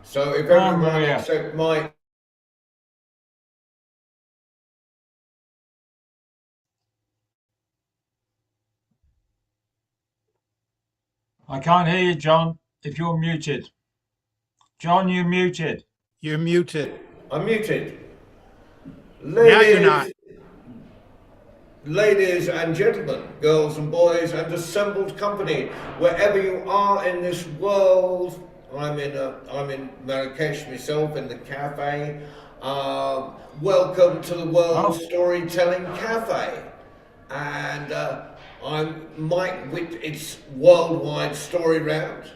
So if Oh, everyone Maria. except Mike, I can't hear you, John, if you're muted. John, you're muted. You're muted. I'm muted. Now you're not. Ladies, ladies and gentlemen, girls and boys, and assembled company, wherever you are in this world. I'm in Marrakesh myself in the cafe. Welcome to the World Oh, Storytelling Cafe, and I'm Mike with its worldwide story round,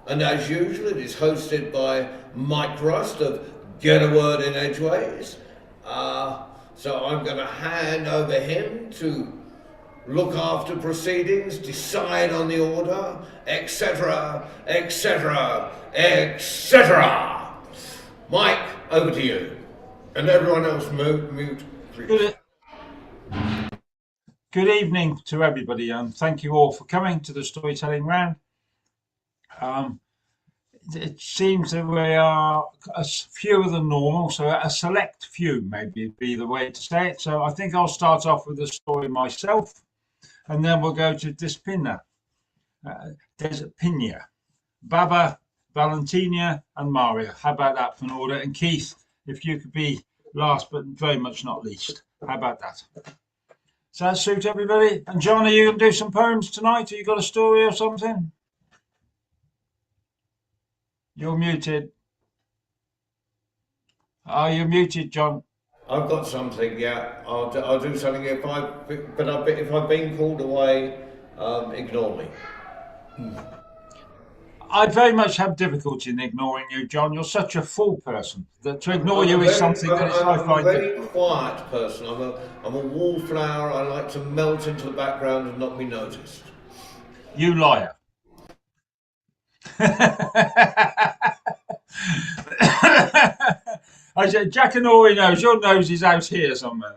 and as usual, it is hosted by Mike Rust of Get a Word in Edgeways. So I'm going to hand over him to look after proceedings, decide on the order, etc., etc., etc. Mike, over to you. And everyone else mute, please. good, good evening to everybody, and thank you all for coming to the storytelling round. Um, it seems that we are fewer than normal, so a select few maybe be the way to say it. So I think I'll start off with a story myself, and then we'll go to Despina, Despina, Baba, Valentina, and Maria. How about that for an order? And Keith, if you could be last but very much not least. How about that? Does that suit everybody? And John, are you going to do some poems tonight? Have you got a story or something? You're muted. Are you muted, John? I've got something, yeah. I'll do something if if I've been called away, ignore me. I very much have difficulty in ignoring you, John. You're such a full person that to ignore you is something that I I'm a find very difficult. quiet person. I'm a wallflower. I like to melt into the background and not be noticed. You liar. I said, Jack and Ori knows your nose is out here somewhere.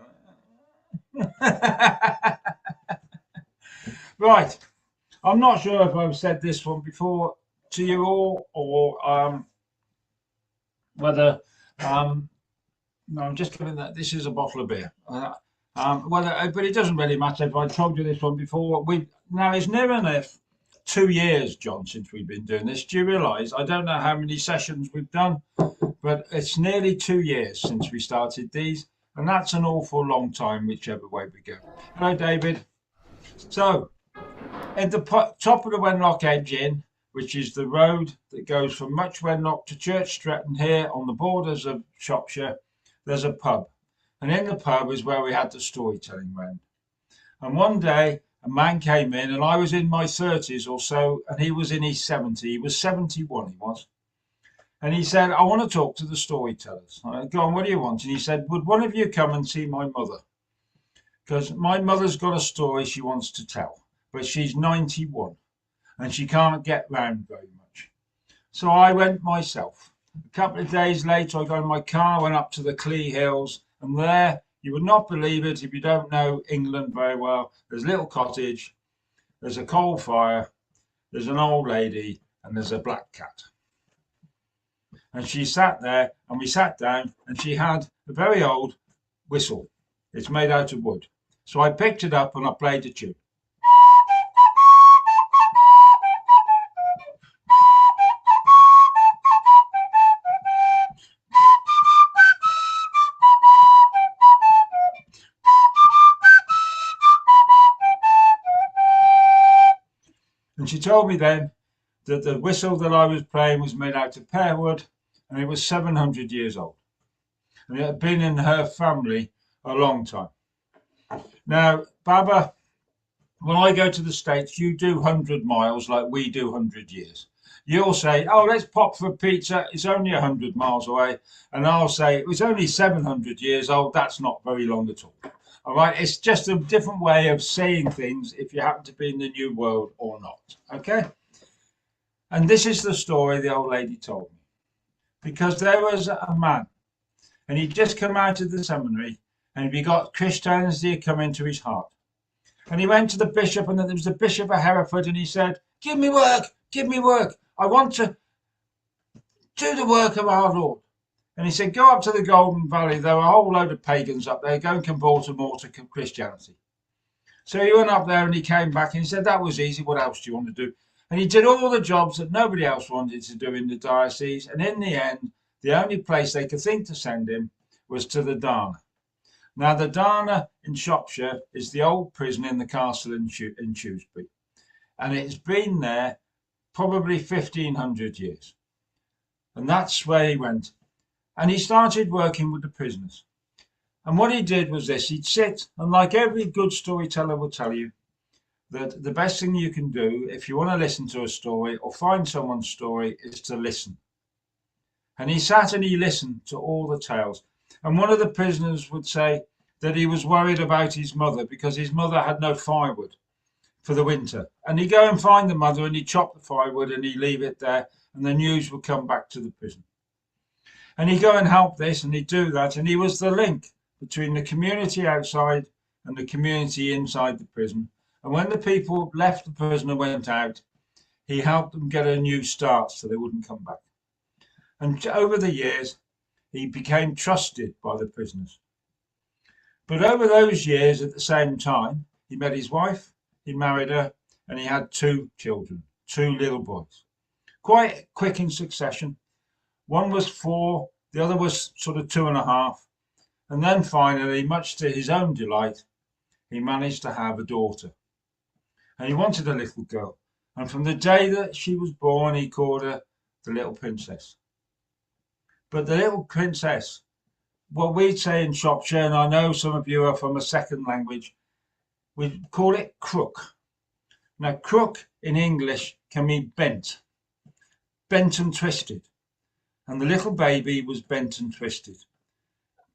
Right. I'm not sure if I've said this one before to you all or whether no, I'm just giving that this is a bottle of beer. But it doesn't really matter if I told you this one before. We now it's near enough 2 years, John, since we've been doing this. Do you realise? I don't know how many sessions we've done, but it's nearly 2 years since we started these, and that's an awful long time, whichever way we go. Hello, David. So, at the top of the Wenlock Edge Inn, which is the road that goes from Much Wenlock to Church Stretton here on the borders of Shropshire, there's a pub. And in the pub is where we had the storytelling round. And one day, a man came in, and I was in my 30s or so, and he was in his 70s. He was 71, he was. And he said, I want to talk to the storytellers. I went, go on, what do you want? And he said, would one of you come and see my mother? Because my mother's got a story she wants to tell, but she's 91 and she can't get round very much. So I went myself. A couple of days later, I got in my car, went up to the Clee Hills, and there, you would not believe it if you don't know England very well, there's a little cottage, there's a coal fire, there's an old lady, and there's a black cat. And she sat there, and we sat down, and she had a very old whistle. It's made out of wood. So I picked it up and I played a tune. And she told me then that the whistle that I was playing was made out of pear wood and it was 700 years old. And it had been in her family a long time. Now, Baba, when I go to the States, you do 100 miles like we do 100 years. You'll say, oh, let's pop for pizza. It's only 100 miles away. And I'll say, it was only 700 years old. That's not very long at all. All right. It's just a different way of saying things if you happen to be in the New World or not. Okay. And this is the story the old lady told me. Because there was a man and he'd just come out of the seminary and he got Christianity come into his heart. And he went to the bishop, and there was the Bishop of Hereford, and he said, give me work, give me work. I want to do the work of our Lord. And he said, go up to the Golden Valley. There were a whole load of pagans up there. Go and convert them all to Christianity. So he went up there and he came back and he said, that was easy. What else do you want to do? And he did all the jobs that nobody else wanted to do in the diocese. And in the end, the only place they could think to send him was to the Dana. Now, the Dana in Shropshire is the old prison in the castle in Shrewsbury. And it's been there probably 1,500 years. And that's where he went. And he started working with the prisoners. And what he did was this. He'd sit, and like every good storyteller will tell you, that the best thing you can do if you want to listen to a story or find someone's story is to listen. And he sat and he listened to all the tales. And one of the prisoners would say that he was worried about his mother because his mother had no firewood for the winter. And he'd go and find the mother and he'd chop the firewood and he'd leave it there and the news would come back to the prison. And he'd go and help this and he'd do that. And he was the link between the community outside and the community inside the prison. And when the people left the prison and went out, he helped them get a new start so they wouldn't come back. And over the years, he became trusted by the prisoners. But over those years, at the same time, he met his wife, he married her, and he had 2 children, 2 little boys. Quite quick in succession. One was 4, the other was sort of 2.5. And then finally, much to his own delight, he managed to have a daughter. And he wanted a little girl. And from the day that she was born, he called her the little princess. But the little princess, what we'd say in Shropshire, and I know some of you are from a second language, we'd call it crook. Now, crook in English can mean bent and twisted. And the little baby was bent and twisted.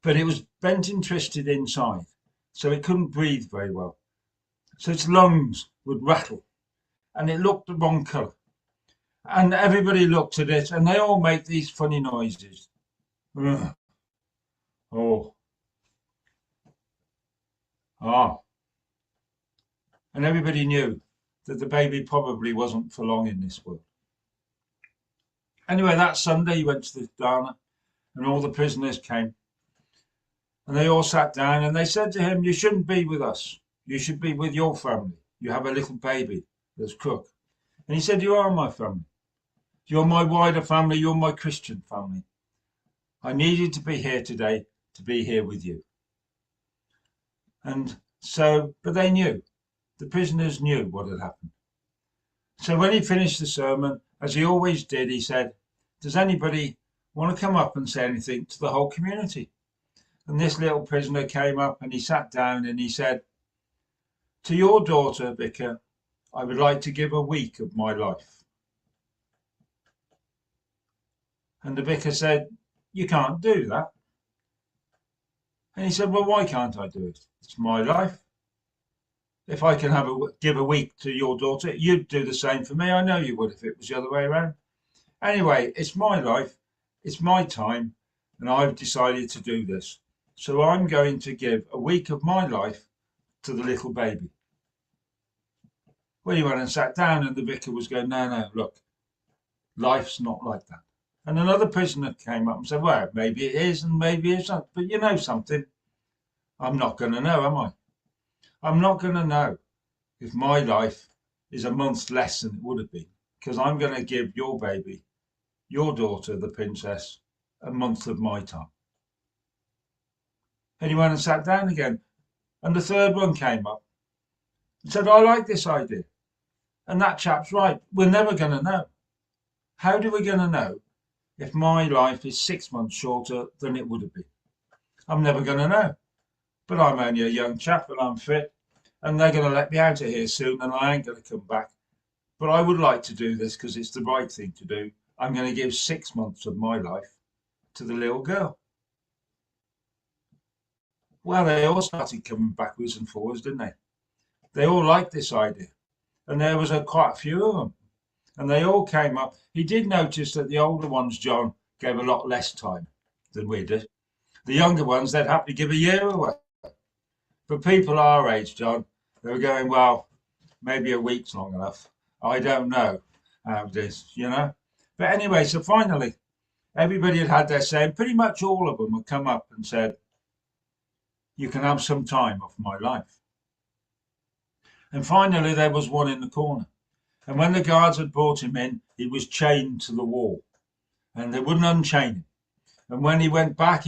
But it was bent and twisted inside, so it couldn't breathe very well. So its lungs would rattle, and it looked the wrong colour. And everybody looked at it, and they all make these funny noises. Ugh. Oh. Ah. And everybody knew that the baby probably wasn't for long in this world. Anyway, that Sunday he went to the Dana, and all the prisoners came. And they all sat down and they said to him, you shouldn't be with us. You should be with your family. You have a little baby that's crook. And he said, you are my family. You're my wider family. You're my Christian family. I needed to be here today to be here with you. And so, but they knew. The prisoners knew what had happened. So when he finished the sermon, as he always did, he said, does anybody want to come up and say anything to the whole community? And this little prisoner came up and he sat down and he said, to your daughter, Vicar, I would like to give a week of my life. And the vicar said, you can't do that. And he said, well, why can't I do it? It's my life. If I can give a week to your daughter, you'd do the same for me. I know you would if it was the other way around. Anyway, it's my life. It's my time. And I've decided to do this. So I'm going to give a week of my life to the little baby. Well, he went and sat down and the vicar was going, no, look, life's not like that. And another prisoner came up and said, well, maybe it is and maybe it's not. But you know something? I'm not going to know, am I? I'm not going to know if my life is a month less than it would have been, because I'm going to give your baby, your daughter, the princess, a month of my time. And he went and sat down again. And the third one came up and said, I like this idea. And that chap's right. We're never going to know. How are we going to know if my life is 6 months shorter than it would have been? I'm never going to know. But I'm only a young chap and I'm fit. And they're going to let me out of here soon and I ain't going to come back. But I would like to do this because it's the right thing to do. I'm going to give 6 months of my life to the little girl. Well, they all started coming backwards and forwards, didn't they? They all liked this idea. And there was quite a few of them. And they all came up. He did notice that the older ones, John, gave a lot less time than we did. The younger ones, they'd happily give a year away. But people our age, John, they were going, well, maybe a week's long enough. I don't know how it is, you know. But anyway, so finally, everybody had had their say, and pretty much all of them had come up and said, you can have some time off my life. And finally, there was one in the corner. And when the guards had brought him in, he was chained to the wall, and they wouldn't unchain him. And when he went back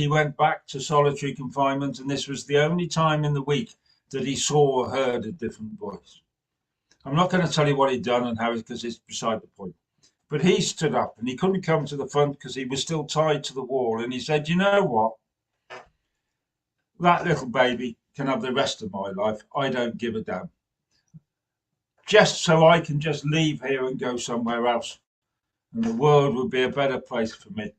to solitary confinement, and this was the only time in the week that he saw or heard a different voice. I'm not going to tell you what he'd done and how, because it's beside the point. But he stood up, and he couldn't come to the front because he was still tied to the wall. And he said, you know what? That little baby can have the rest of my life. I don't give a damn. Just so I can just leave here and go somewhere else. And the world would be a better place for me.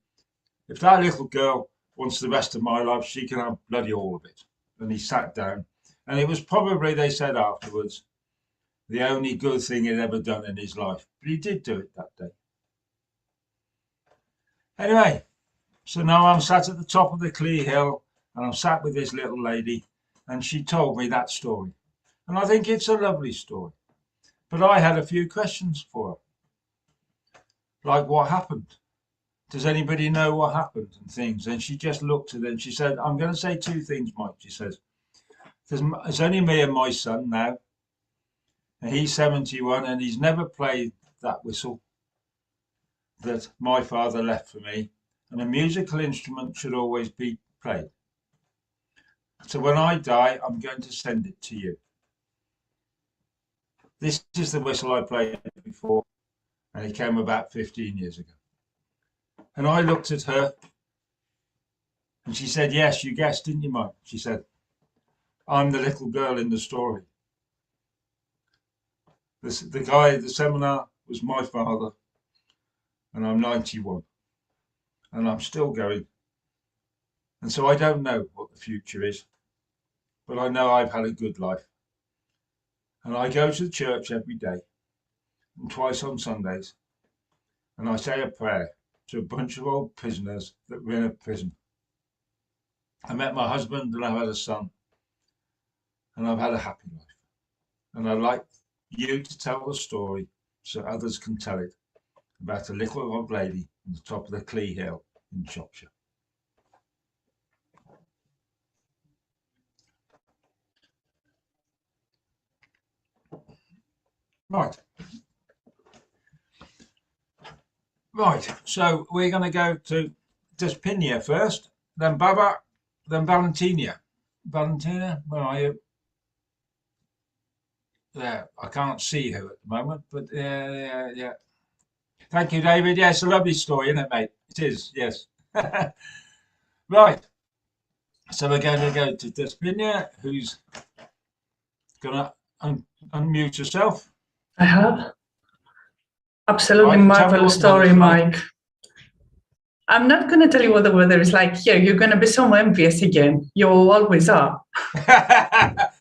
If that little girl wants the rest of my life, she can have bloody all of it. And he sat down. And it was probably, they said afterwards, the only good thing he'd ever done in his life. But he did do it that day. Anyway, so now I'm sat at the top of the Clee Hill, and I'm sat with this little lady, and she told me that story. And I think it's a lovely story. But I had a few questions for her. Like, what happened? Does anybody know what happened and things? And she just looked at it and she said, I'm going to say two things, Mike. She says, it's only me and my son now. And he's 71 and he's never played that whistle that my father left for me. And a musical instrument should always be played. So when I die, I'm going to send it to you. This is the whistle I played before, and it came about 15 years ago. And I looked at her, and she said, yes, you guessed, didn't you, Mike? She said, I'm the little girl in the story. The guy at the seminar was my father, and I'm 91, and I'm still going. And so I don't know what the future is, but I know I've had a good life. And I go to the church every day, and twice on Sundays, and I say a prayer to a bunch of old prisoners that were in a prison. I met my husband and I've had a son, and I've had a happy life. And I'd like you to tell the story so others can tell it about a little old lady on the top of the Clee Hill in Shropshire. Right, so we're going to go to Despinia first, then Baba, then Valentina. Valentina, where are you? There, I can't see her at the moment, but yeah. Thank you, David. Yeah, it's a lovely story, isn't it, mate? It is, yes. Right, so we're going to go to Despinia, who's going to unmute herself. I have. Absolutely Right, marvelous story, like. Mike. I'm not going to tell you what the weather is like here. You're going to be so envious again. You always are.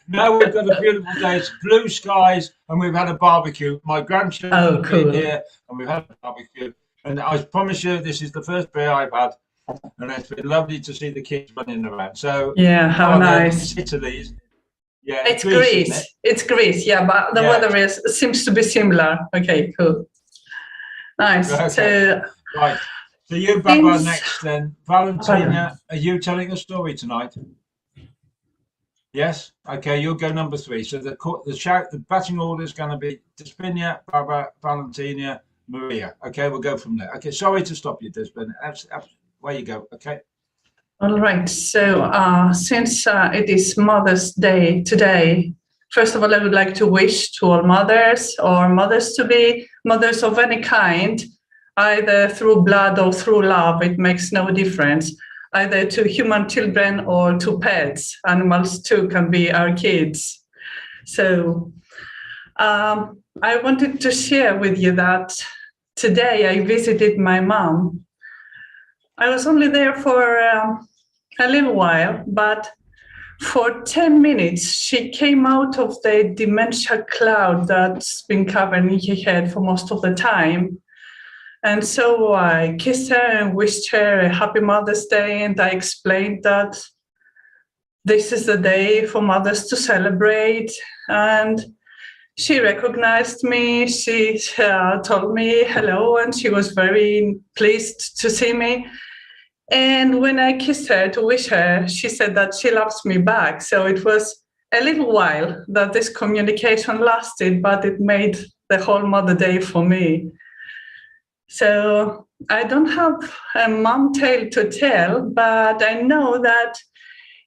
No, we've got a beautiful day. It's blue skies, and we've had a barbecue. My grandchildren have been here, and we've had a barbecue. And I promise you, this is the first beer I've had, and it's been lovely to see the kids running around. So yeah, how nice. Italy, isn't it? Yeah, it's Greece. It's Greece, yeah, but the weather seems to be similar. Okay, cool. Nice. Okay. So, right. So you, Baba, next then. Valentina, are you telling a story tonight? Yes? Okay, you'll go number 3. So the batting order is going to be Despinia, Baba, Valentina, Maria. Okay, we'll go from there. Okay, sorry to stop you, Despinia. Where you go, okay? All right. So since it is Mother's Day today, first of all, I would like to wish to all mothers or mothers-to-be, mothers of any kind, either through blood or through love, it makes no difference, either to human children or to pets. Animals too can be our kids. So I wanted to share with you that today I visited my mom. I was only there for a little while, but for 10 minutes, she came out of the dementia cloud that's been covering her head for most of the time. And so I kissed her and wished her a happy Mother's Day. And I explained that this is the day for mothers to celebrate. And She recognized me. She told me hello, and she was very pleased to see me. And when I kissed her to wish her, she said that she loves me back. So it was a little while that this communication lasted, but it made the whole Mother Day for me. So I don't have a mom tale to tell, but I know that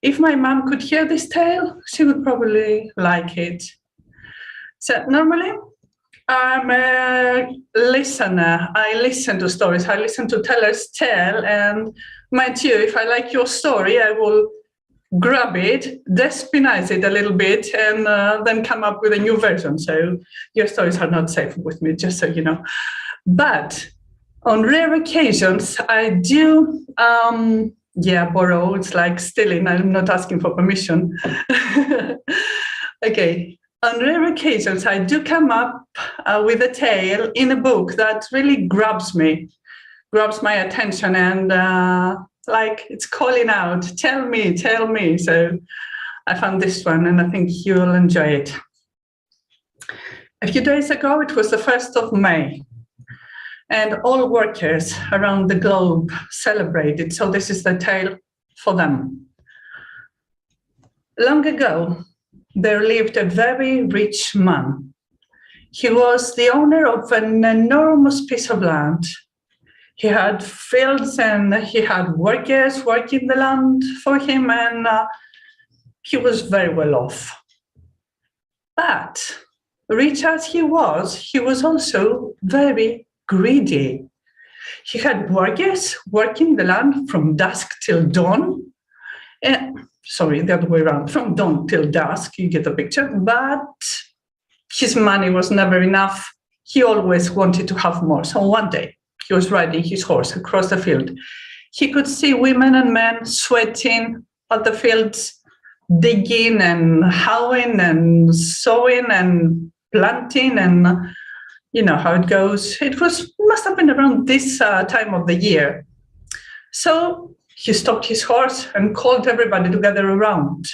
if my mom could hear this tale, she would probably like it. So normally, I'm a listener. I listen to stories. I listen to tellers tell, and mind you, if I like your story, I will grab it, despinize it a little bit, and then come up with a new version. So your stories are not safe with me, just so you know. But on rare occasions, I do, borrow. It's like stealing. I'm not asking for permission. Okay. On rare occasions, I do come up with a tale in a book that really grabs my attention, and like it's calling out, tell me. So I found this one, and I think you'll enjoy it. A few days ago, it was the 1st of May, and all workers around the globe celebrated. So this is the tale for them. Long ago, there lived a very rich man. He was the owner of an enormous piece of land. He had fields and he had workers working the land for him, and he was very well off. But rich as he was also very greedy. He had workers working the land from dusk till dawn. Sorry, the other way around, from dawn till dusk, you get the picture, but his money was never enough. He always wanted to have more. So one day, he was riding his horse across the field. He could see women and men sweating at the fields, digging and hoeing and sowing and planting, and you know how it goes. Must have been around this time of the year. So he stopped his horse and called everybody to gather around.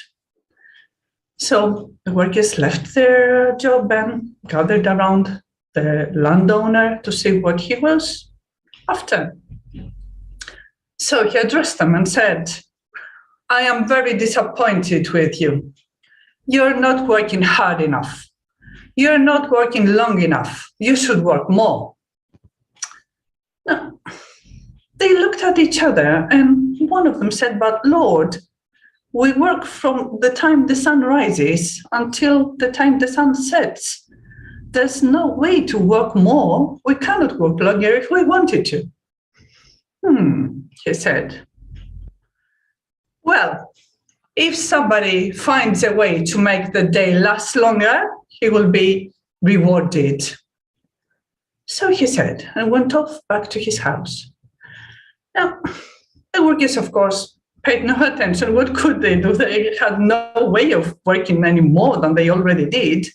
So the workers left their job and gathered around the landowner to see what he was after. So he addressed them and said, I am very disappointed with you. You're not working hard enough. You're not working long enough. You should work more. Now, they looked at each other, and one of them said, but Lord, we work from the time the sun rises until the time the sun sets. There's no way to work more. We cannot work longer if we wanted to. He said. Well, if somebody finds a way to make the day last longer, he will be rewarded. So he said, and went off back to his house. Now, the workers, of course, paid no attention. What could they do? They had no way of working any more than they already did.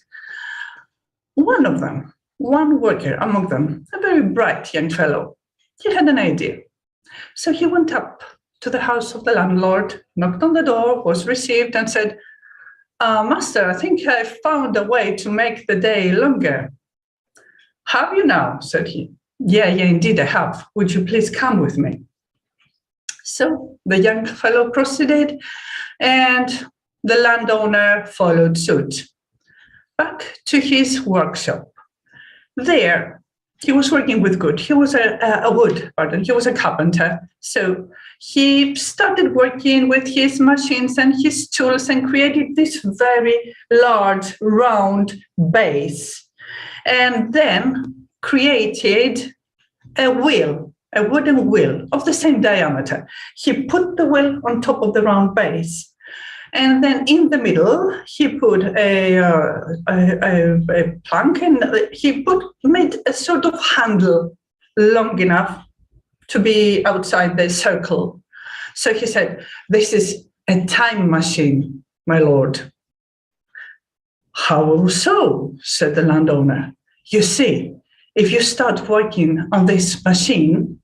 One worker among them, a very bright young fellow, he had an idea. So he went up to the house of the landlord, knocked on the door, was received, and said, Master, I think I found a way to make the day longer. Have you now? Said he. Yeah, indeed I have. Would you please come with me? So the young fellow proceeded, and the landowner followed suit. Back to his workshop. There, he was working with wood. He was he was a carpenter. So he started working with his machines and his tools and created this very large, round base. And then created a wheel, a wooden wheel of the same diameter. He put the wheel on top of the round base. And then in the middle, he put a plank, and he made a sort of handle long enough to be outside the circle. So he said, this is a time machine, my lord. How so? Said the landowner. You see, if you start working on this machine,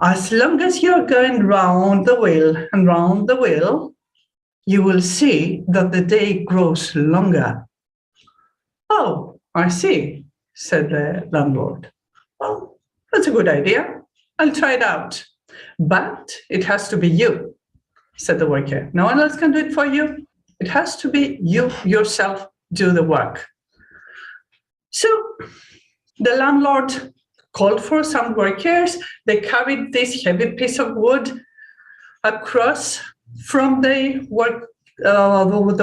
as long as you're going round the wheel and round the wheel, you will see that the day grows longer. Oh, I see, said the landlord. Well, that's a good idea. I'll try it out. But it has to be you, said the worker. No one else can do it for you. It has to be you yourself do the work. So the landlord called for some workers. They carried this heavy piece of wood across from the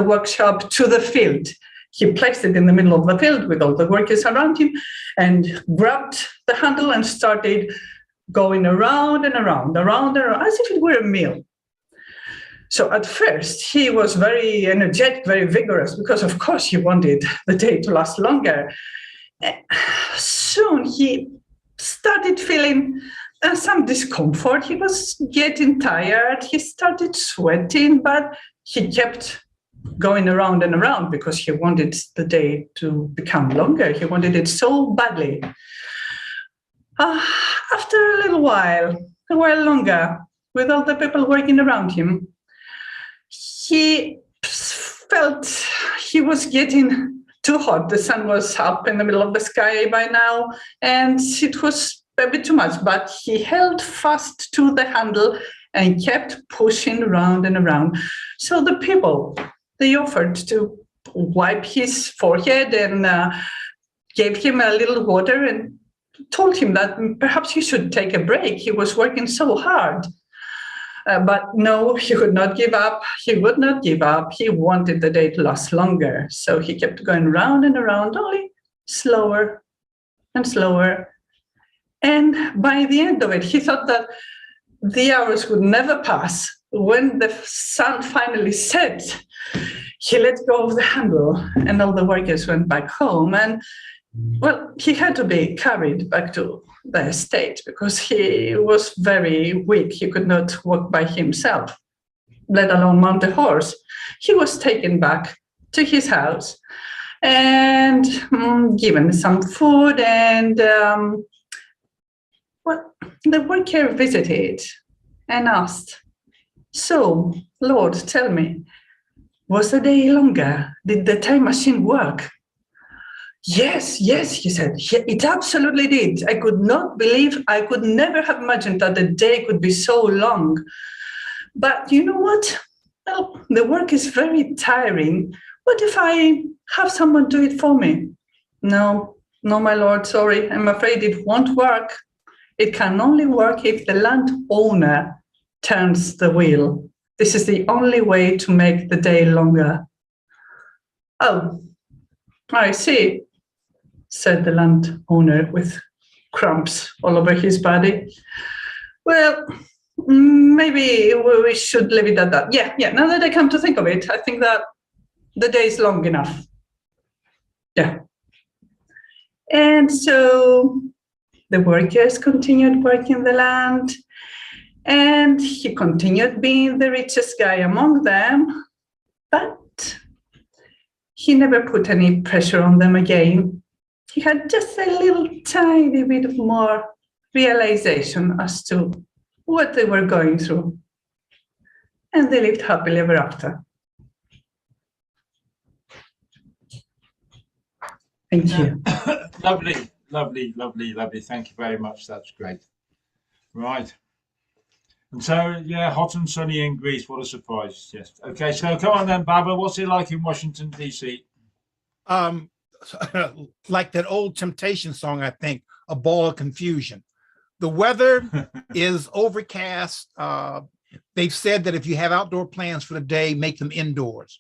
workshop to the field. He placed it in the middle of the field with all the workers around him and grabbed the handle and started going around and around, as if it were a mill. So at first, he was very energetic, very vigorous, because of course he wanted the day to last longer. Soon he started feeling some discomfort. He was getting tired. He started sweating, but he kept going around and around because he wanted the day to become longer. He wanted it so badly. After a little while longer, with all the people working around him, he felt he was getting too hot. The sun was up in the middle of the sky by now, and it was a bit too much, but he held fast to the handle and kept pushing around and around. So the people, they offered to wipe his forehead and gave him a little water and told him that perhaps he should take a break. He was working so hard. But no, he would not give up. He would not give up. He wanted the day to last longer. So he kept going round and around, only slower and slower. And by the end of it, he thought that the hours would never pass. When the sun finally set, he let go of the handle and all the workers went back home. And well, he had to be carried back to the estate because he was very weak. He could not walk by himself, let alone mount a horse. He was taken back to his house and given some food. And the worker visited and asked, "So, Lord, tell me, was the day longer? Did the time machine work?" Yes, he said, it absolutely did. I could not believe, I could never have imagined that the day could be so long. But you know what? Well, the work is very tiring. What if I have someone do it for me? No, my lord, sorry. I'm afraid it won't work. It can only work if the landowner turns the wheel. This is the only way to make the day longer. Oh, I see, said the landowner with cramps all over his body. Well, maybe we should leave it at that. Yeah, now that I come to think of it, I think that the day is long enough. Yeah. And so the workers continued working the land, and he continued being the richest guy among them, but he never put any pressure on them again. He had just a little tiny bit of more realization as to what they were going through. And they lived happily ever after. Thank you. Lovely. Thank you very much. That's great. Right. And so, yeah, hot and sunny in Greece. What a surprise. Yes. Okay, so come on then, Baba. What's it like in Washington, D.C.? Like that old Temptation song, I think, A Ball of Confusion. The weather is overcast. They've said that if you have outdoor plans for the day, make them indoors.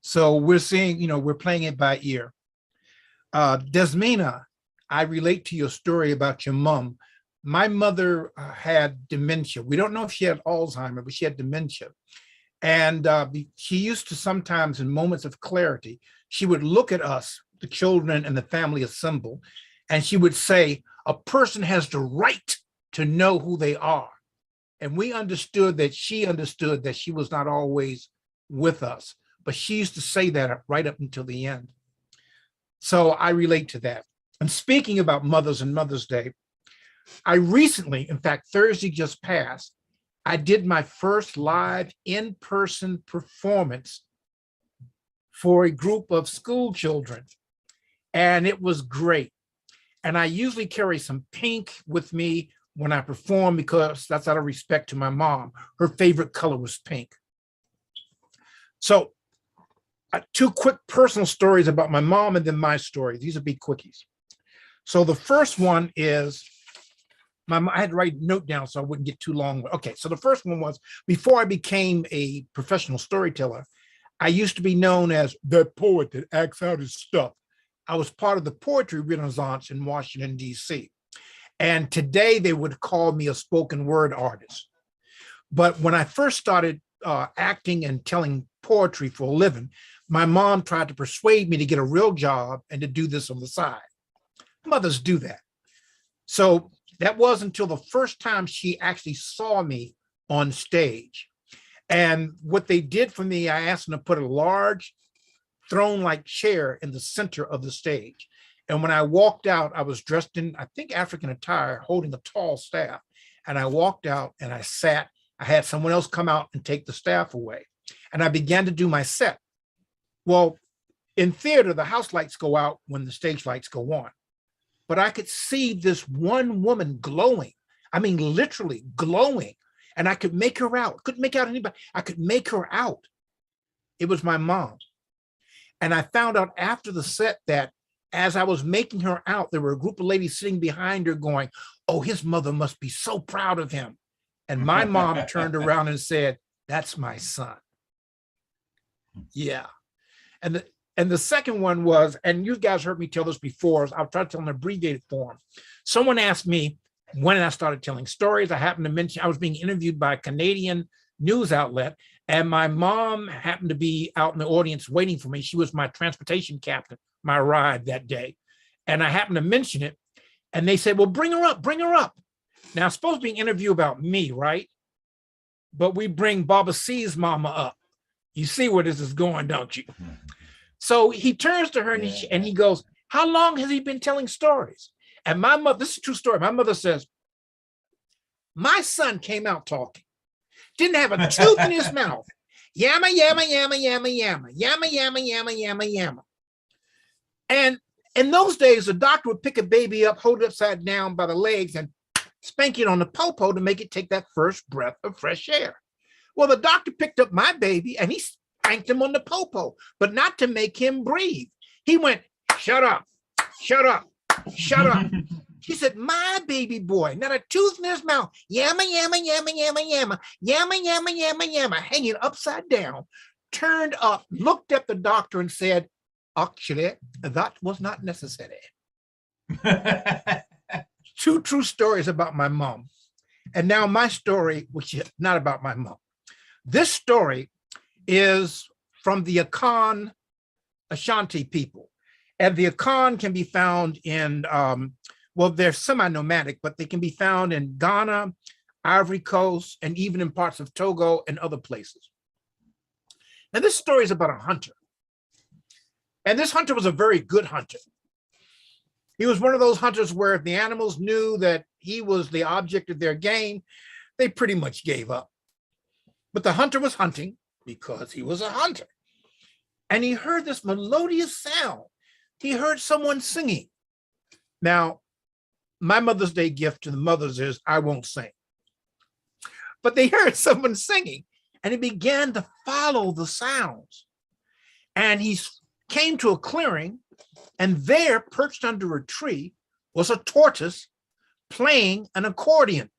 So we're seeing, we're playing it by ear. Desmina, I relate to your story about your mom. My mother had dementia. We don't know if she had Alzheimer's, but she had dementia. And she used to sometimes, in moments of clarity, she would look at us, the children and the family assembled, and she would say, a person has the right to know who they are. And we understood that she was not always with us, but she used to say that right up until the end. So I relate to that. And speaking about mothers and Mother's Day, I recently, in fact, Thursday just passed, I did my first live in-person performance for a group of school children. and it was great. And I usually carry some pink with me when I perform because that's out of respect to my mom. Her favorite color was pink. So 2 quick personal stories about my mom and then my story. These will be quickies. So the first one is, I had to write a note down so I wouldn't get too long. Okay, so the first one was, before I became a professional storyteller, I used to be known as the poet that acts out his stuff. I was part of the poetry renaissance in Washington, D.C. And today they would call me a spoken word artist. But when I first started acting and telling poetry for a living, my mom tried to persuade me to get a real job and to do this on the side. Mothers do that. So that was until the first time she actually saw me on stage. And what they did for me, I asked them to put a large throne-like chair in the center of the stage. And when I walked out, I was dressed in, I think, African attire, holding a tall staff. And I walked out and I sat. I had someone else come out and take the staff away. And I began to do my set. Well, in theater, the house lights go out when the stage lights go on. But I could see this one woman glowing. I mean, literally glowing. And I could make her out. Couldn't make out anybody. I could make her out. It was my mom. And I found out after the set that as I was making her out, there were a group of ladies sitting behind her going, "Oh, his mother must be so proud of him." And my mom turned around and said, "That's my son." Yeah. And the second one was, and you guys heard me tell this before, I'll try to tell an abbreviated form. Someone asked me when I started telling stories. I happened to mention I was being interviewed by a Canadian news outlet, and my mom happened to be out in the audience waiting for me. She was my transportation captain, my ride that day. And I happened to mention it, and they said, "Well, bring her up, bring her up." Now, it's supposed to be an interview about me, right? But we bring Baba C's mama up. You see where this is going, don't you? So he turns to her and he goes, "How long has he been telling stories?" And my mother, this is a true story. My mother says, "My son came out talking, didn't have a tooth in his mouth. Yama, yama, yama, yama, yama, yama, yama, yama, yama, yama." And in those days, the doctor would pick a baby up, hold it upside down by the legs and spank it on the popo to make it take that first breath of fresh air. Well, the doctor picked up my baby and he spanked him on the popo, but not to make him breathe. He went, "Shut up, shut up, shut up." She said, "My baby boy, not a tooth in his mouth, yama, yama, yama, yama, yama, yama, yama, yama, yama, hanging upside down," turned up, looked at the doctor and said, "Actually, that was not necessary." 2 true stories about my mom. And now my story, which is not about my mom. This story is from the Akan Ashanti people. And the Akan can be found in, well, they're semi-nomadic, but they can be found in Ghana, Ivory Coast, and even in parts of Togo and other places. Now, this story is about a hunter. And this hunter was a very good hunter. He was one of those hunters where if the animals knew that he was the object of their game, they pretty much gave up. But the hunter was hunting because he was a hunter. And he heard this melodious sound. He heard someone singing. Now, my Mother's Day gift to the mothers is I won't sing. But they heard someone singing and he began to follow the sounds. And he came to a clearing, and there, perched under a tree, was a tortoise playing an accordion.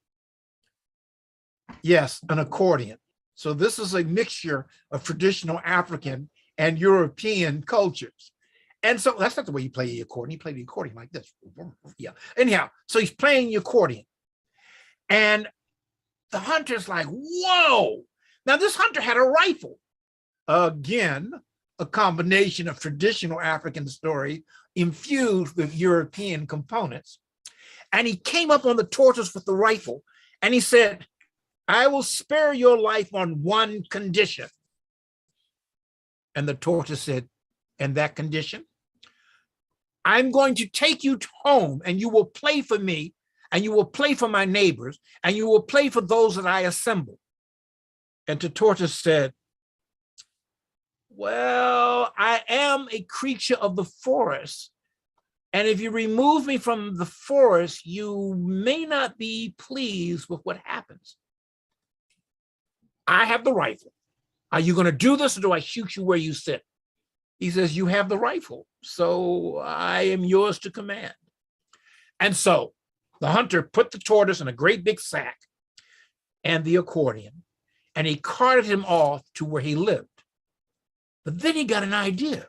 Yes, an accordion. So this is a mixture of traditional African and European cultures. And so that's not the way you play the accordion. You play the accordion like this. Yeah. Anyhow, so he's playing the accordion. And the hunter's like, "Whoa." Now this hunter had a rifle. Again, a combination of traditional African story infused with European components. And he came up on the tortoise with the rifle and he said, "I will spare your life on one condition." And the tortoise said, "And that condition?" "I'm going to take you home and you will play for me and you will play for my neighbors and you will play for those that I assemble." And the tortoise said, "Well, I am a creature of the forest And if you remove me from the forest, you may not be pleased with what happens. I have the rifle. Are you going to do this, or do I shoot you where you sit? He says, you have the rifle, so I am yours to command. And so the hunter put the tortoise in a great big sack and the accordion, and he carted him off to where he lived. But then he got an idea.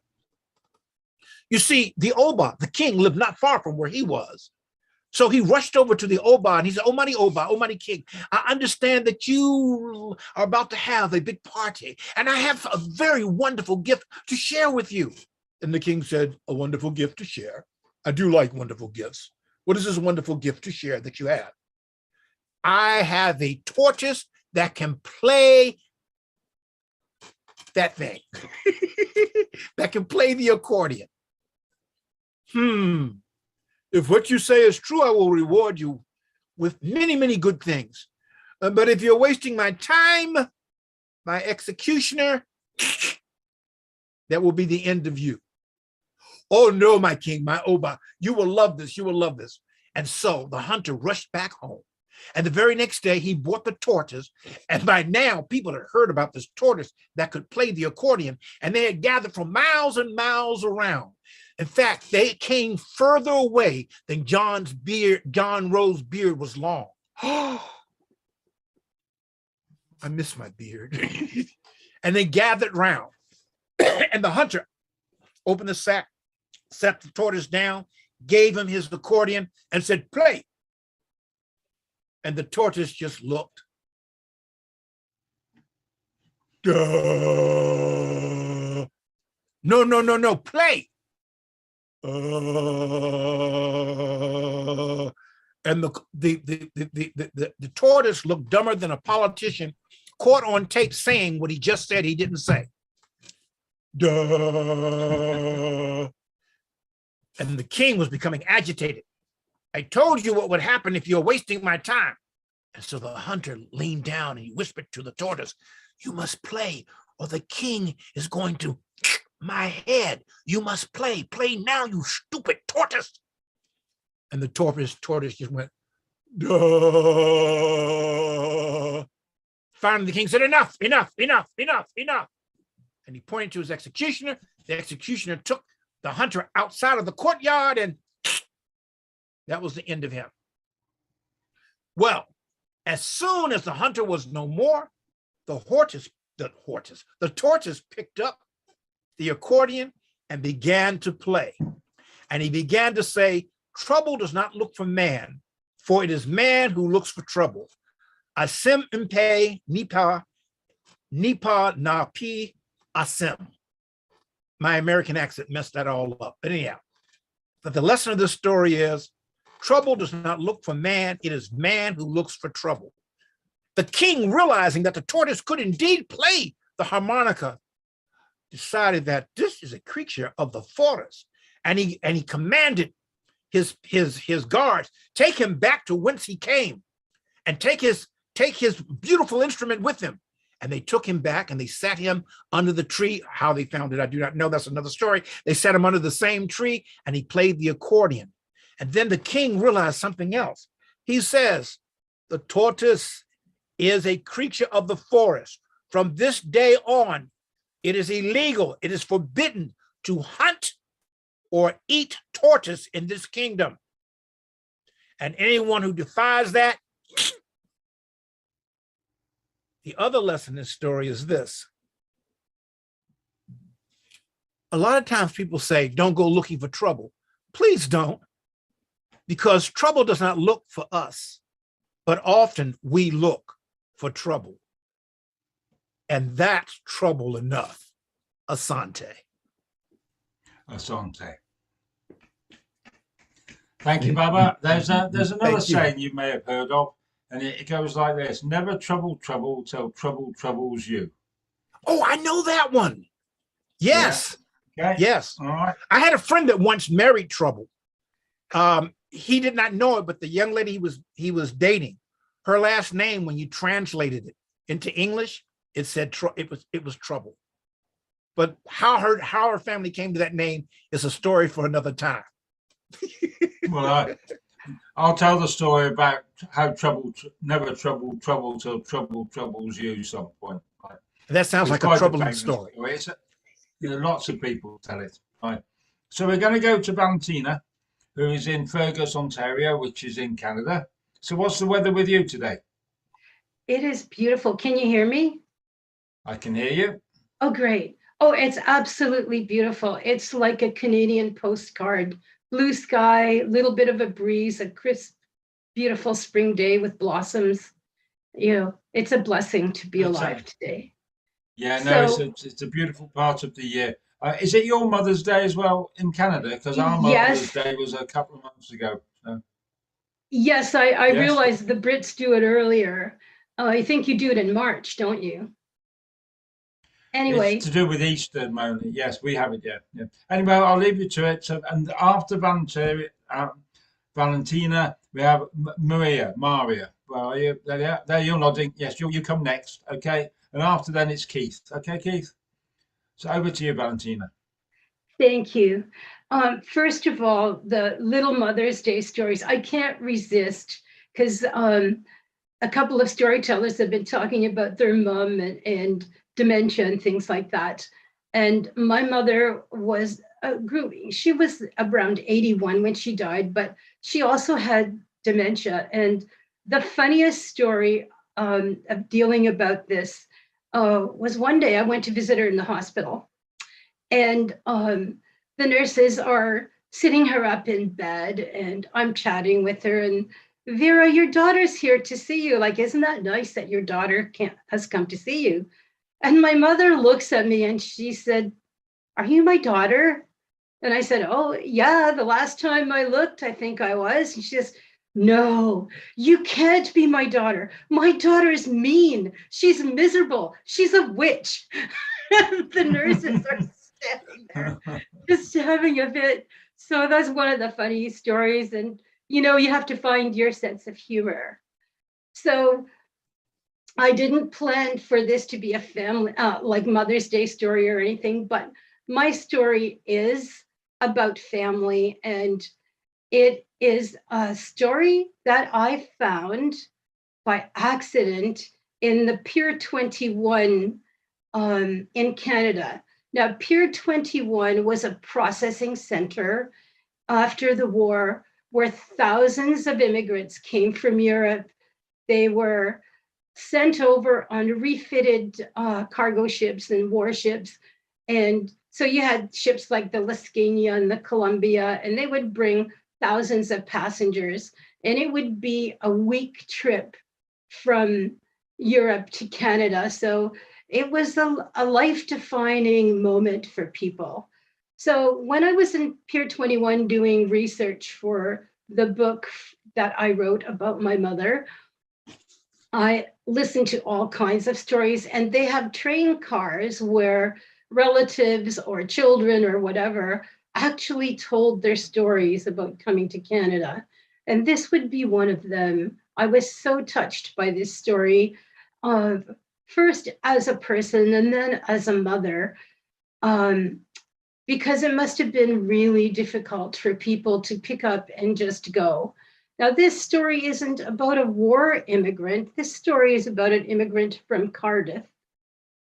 You see, the Oba, the king, lived not far from where he was. So he rushed over to the Oba and he said, Almighty Oba, Almighty King, I understand that you are about to have a big party, and I have a very wonderful gift to share with you. And the king said, a wonderful gift to share? I do like wonderful gifts. What is this wonderful gift to share that you have? I have a tortoise that can play that thing, that can play the accordion. If what you say is true, I will reward you with many, many good things. But if you're wasting my time, my executioner, that will be the end of you. Oh no, my king, my Oba, you will love this, you will love this. And so the hunter rushed back home. And the very next day, he bought the tortoise. And by now, people had heard about this tortoise that could play the accordion, and they had gathered from miles and miles around. In fact, they came further away than John Rowe's beard was long. I miss my beard. And they gathered round. And the hunter opened the sack, set the tortoise down, gave him his accordion, and said, play. And the tortoise just looked. No, play. And the tortoise looked dumber than a politician caught on tape saying what he just said he didn't say. And the king was becoming agitated. I told you what would happen if you're wasting my time. And so the hunter leaned down and he whispered to the tortoise, you must play or the king is going to my head. You must play. Play now, you stupid tortoise. And the tortoise just went, duh. Finally, the king said, enough. And he pointed to his executioner. The executioner took the hunter outside of the courtyard, and that was the end of him. Well, as soon as the hunter was no more, the tortoise picked up the accordion and began to play. And he began to say, trouble does not look for man, for it is man who looks for trouble. Asim impe nipa na pi asim. My American accent messed that all up. But anyhow, but the lesson of this story is, trouble does not look for man, it is man who looks for trouble. The king, realizing that the tortoise could indeed play the harmonica, decided that this is a creature of the forest. And he commanded his guards, take him back to whence he came and take his beautiful instrument with him. And they took him back and they sat him under the tree. How they found it, I do not know. That's another story. They sat him under the same tree and he played the accordion. And then the king realized something else. He says, the tortoise is a creature of the forest. From this day on, it is illegal, it is forbidden to hunt or eat tortoise in this kingdom. And anyone who defies that. The other lesson in this story is this. A lot of times people say, don't go looking for trouble. Please don't, because trouble does not look for us, but often we look for trouble. And that's trouble enough. Asante. Asante. Thank you, Baba. There's another saying you may have heard of, and it goes like this: never trouble trouble till trouble troubles you. Oh, I know that one. Yes. Yeah. Okay. Yes. All right. I had a friend that once married trouble. He did not know it, but the young lady he was dating, her last name, when you translated it into English, it said it was trouble. But how her family came to that name is a story for another time. Well, I'll tell the story about how trouble never trouble till trouble troubles you some point. Right? That sounds It's like a quite a troubling famous story. story. Lots of people tell it. Right. So we're going to go to Valentina, who is in Fergus, Ontario, which is in Canada. So what's the weather with you today? It is beautiful. Can you hear me? I can hear you. Oh, great. Oh, it's absolutely beautiful. It's like a Canadian postcard. Blue sky, little bit of a breeze, a crisp, beautiful spring day with blossoms. You know, it's a blessing to be It's alive today. Yeah, no, So, it's a beautiful part of the year. Is it your Mother's Day as well in Canada? Because our Mother's yes, Day was a couple of months ago. So, yes, I yes, realize the Brits do it earlier. I think you do it in March, don't you? it's Anyway, to do with Easter mainly. Yes, we have it. Yeah, yeah. Anyway, I'll leave you to it. So, and after Valentina, we have Maria. Well, are you there? You're nodding. Yes, you come next. Okay, and after then it's Keith. Okay, Keith. So over to you, Valentina. thank you. First of all, the little Mother's Day stories, I can't resist because a couple of storytellers have been talking about their mom and dementia and things like that. And my mother was she was around 81 when she died, but she also had dementia. And the funniest story of dealing about this was one day I went to visit her in the hospital, and the nurses are sitting her up in bed, and I'm chatting with her, and Vera, your daughter's here to see you. Like, isn't that nice that your daughter has come to see you? And my mother looks at me and she said, "Are you my daughter?" And I said, "Oh, yeah, the last time I looked, I think I was." And she says, "No, you can't be my daughter. My daughter is mean. She's miserable. She's a witch." And the nurses are standing there just having a bit. So that's one of the funny stories. And, you know, you have to find your sense of humor. So I didn't plan for this to be a family, like Mother's Day story or anything, but my story is about family, and it is a story that I found by accident in the Pier 21 in Canada. Now, Pier 21 was a processing center after the war where thousands of immigrants came from Europe. They were sent over on refitted cargo ships and warships. And so you had ships like the Luscania and the Columbia, and they would bring thousands of passengers. And it would be a week trip from Europe to Canada. So it was a life-defining moment for people. So when I was in Pier 21 doing research for the book that I wrote about my mother, I listened to all kinds of stories, and they have train cars where relatives or children or whatever actually told their stories about coming to Canada. And this would be one of them. I was so touched by this story of first as a person and then as a mother, because it must have been really difficult for people to pick up and just go. Now, this story isn't about a war immigrant. This story is about an immigrant from Cardiff.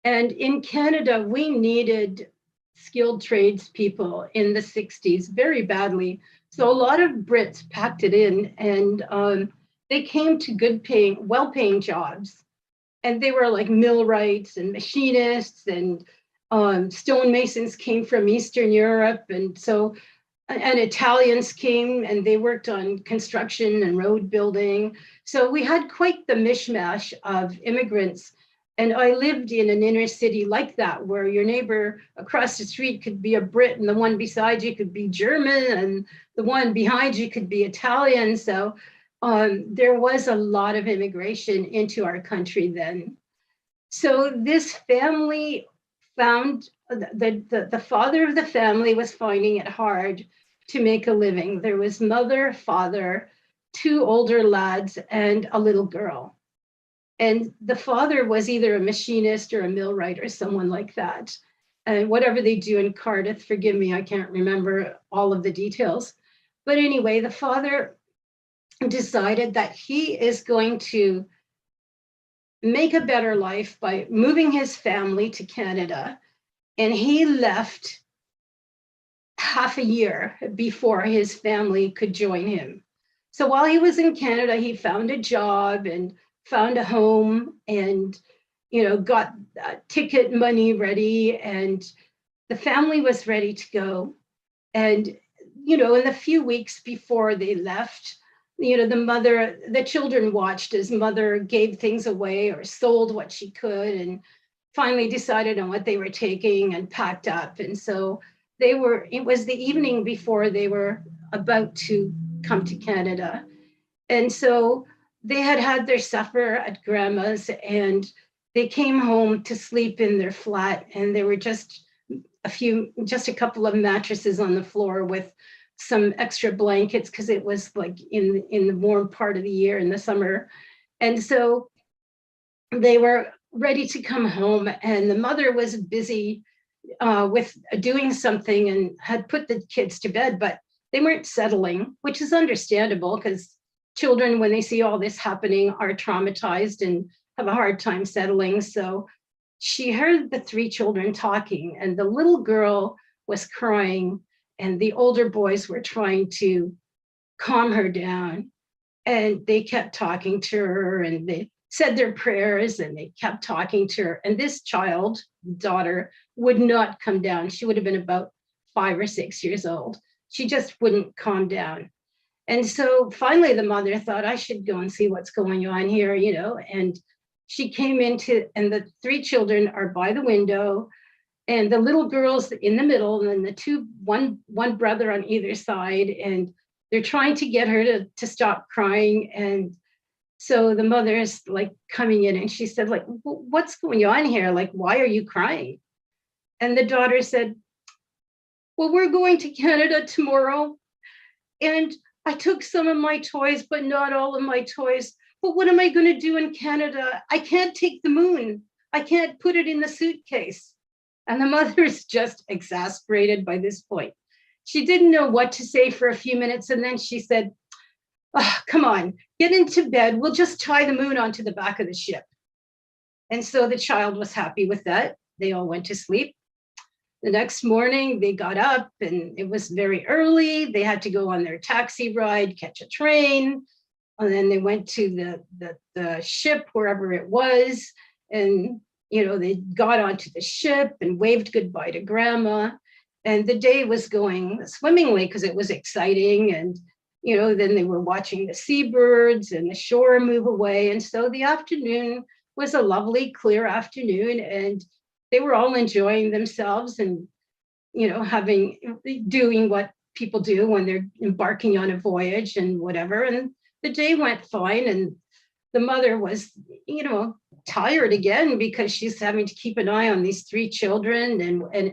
And in Canada, we needed skilled tradespeople in the 60s very badly. So a lot of Brits packed it in, and they came to good paying, well-paying jobs. And they were like millwrights and machinists, and stonemasons came from Eastern Europe. And so and Italians came and they worked on construction and road building. So we had quite the mishmash of immigrants. And I lived in an inner city like that, where your neighbor across the street could be a Brit, and the one beside you could be German, and the one behind you could be Italian. So there was a lot of immigration into our country then. So this family found the father of the family was finding it hard to make a living. There was mother, father, two older lads, and a little girl. And the father was either a machinist or a millwright or someone like that. And whatever they do in Cardiff, forgive me, I can't remember all of the details. But anyway, the father decided that he is going to make a better life by moving his family to Canada. And he left half a year before his family could join him. So while he was in Canada, he found a job and found a home and, got ticket money ready, and the family was ready to go. And, in the few weeks before they left, the children watched as mother gave things away or sold what she could and finally decided on what they were taking and packed up. And so it was the evening before they were about to come to Canada. And so they had their supper at grandma's and they came home to sleep in their flat, and there were just a couple of mattresses on the floor with some extra blankets because it was like in the warm part of the year in the summer. And so they were ready to come home, and the mother was busy with doing something and had put the kids to bed, but they weren't settling, which is understandable because children, when they see all this happening, are traumatized and have a hard time settling. So she heard the three children talking, and the little girl was crying, and the older boys were trying to calm her down. And they kept talking to her, and they said their prayers, and they kept talking to her. And this daughter, would not come down. She would have been about 5 or 6 years old. She just wouldn't calm down. And so finally the mother thought, I should go and see what's going on here, and she came and the three children are by the window, and the little girl's in the middle, and then one brother on either side, and they're trying to get her to stop crying. And so the mother is like coming in, and she said, like, what's going on here? Like, why are you crying? And the daughter said, well, we're going to Canada tomorrow, and I took some of my toys, but not all of my toys. But what am I going to do in Canada? I can't take the moon. I can't put it in the suitcase. And the mother is just exasperated by this point. She didn't know what to say for a few minutes. And then she said, oh, come on, get into bed. We'll just tie the moon onto the back of the ship. And so the child was happy with that. They all went to sleep. The next morning, they got up, and it was very early. They had to go on their taxi ride, catch a train. And then they went to the ship, wherever it was. And, they got onto the ship and waved goodbye to grandma. And the day was going swimmingly because it was exciting. And, then they were watching the seabirds and the shore move away. And so the afternoon was a lovely, clear afternoon. And they were all enjoying themselves and, doing what people do when they're embarking on a voyage and whatever. And the day went fine. And the mother was, tired again because she's having to keep an eye on these three children. And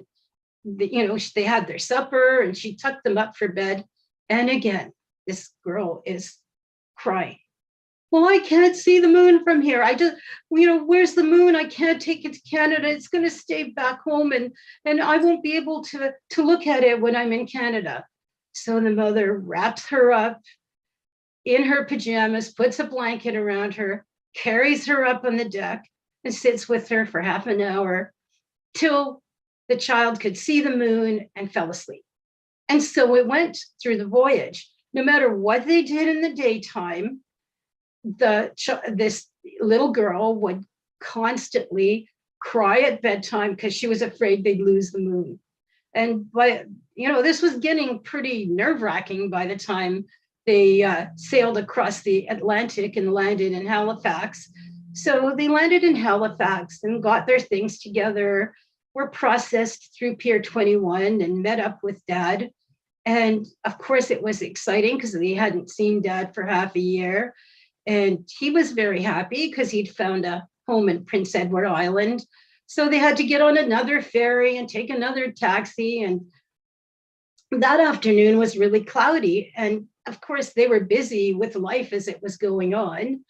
they had their supper, and she tucked them up for bed. And again, this girl is crying. Well, I can't see the moon from here. I just, where's the moon? I can't take it to Canada. It's going to stay back home, and I won't be able to look at it when I'm in Canada. So the mother wraps her up in her pajamas, puts a blanket around her, carries her up on the deck, and sits with her for half an hour till the child could see the moon and fell asleep. And so it went through the voyage. No matter what they did in the daytime, this little girl would constantly cry at bedtime because she was afraid they'd lose the moon. And this was getting pretty nerve-wracking by the time they sailed across the Atlantic and landed in Halifax. So they landed in Halifax and got their things together, were processed through Pier 21 and met up with Dad. And of course, it was exciting because they hadn't seen Dad for half a year. And he was very happy because he'd found a home in Prince Edward Island. So they had to get on another ferry and take another taxi. And that afternoon was really cloudy. And of course, they were busy with life as it was going on.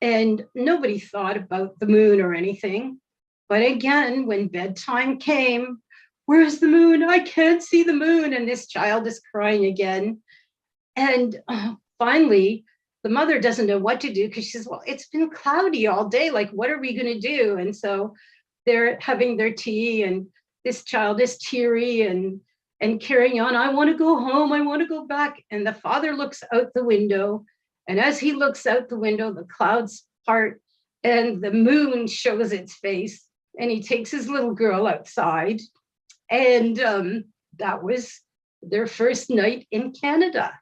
And nobody thought about the moon or anything. But again, when bedtime came, where's the moon? I can't see the moon. And this child is crying again. And finally, the mother doesn't know what to do because she says, well, it's been cloudy all day. Like, what are we going to do? And so they're having their tea, and this child is teary and carrying on. I want to go home. I want to go back. And the father looks out the window. And as he looks out the window, the clouds part and the moon shows its face. And he takes his little girl outside. And that was their first night in Canada.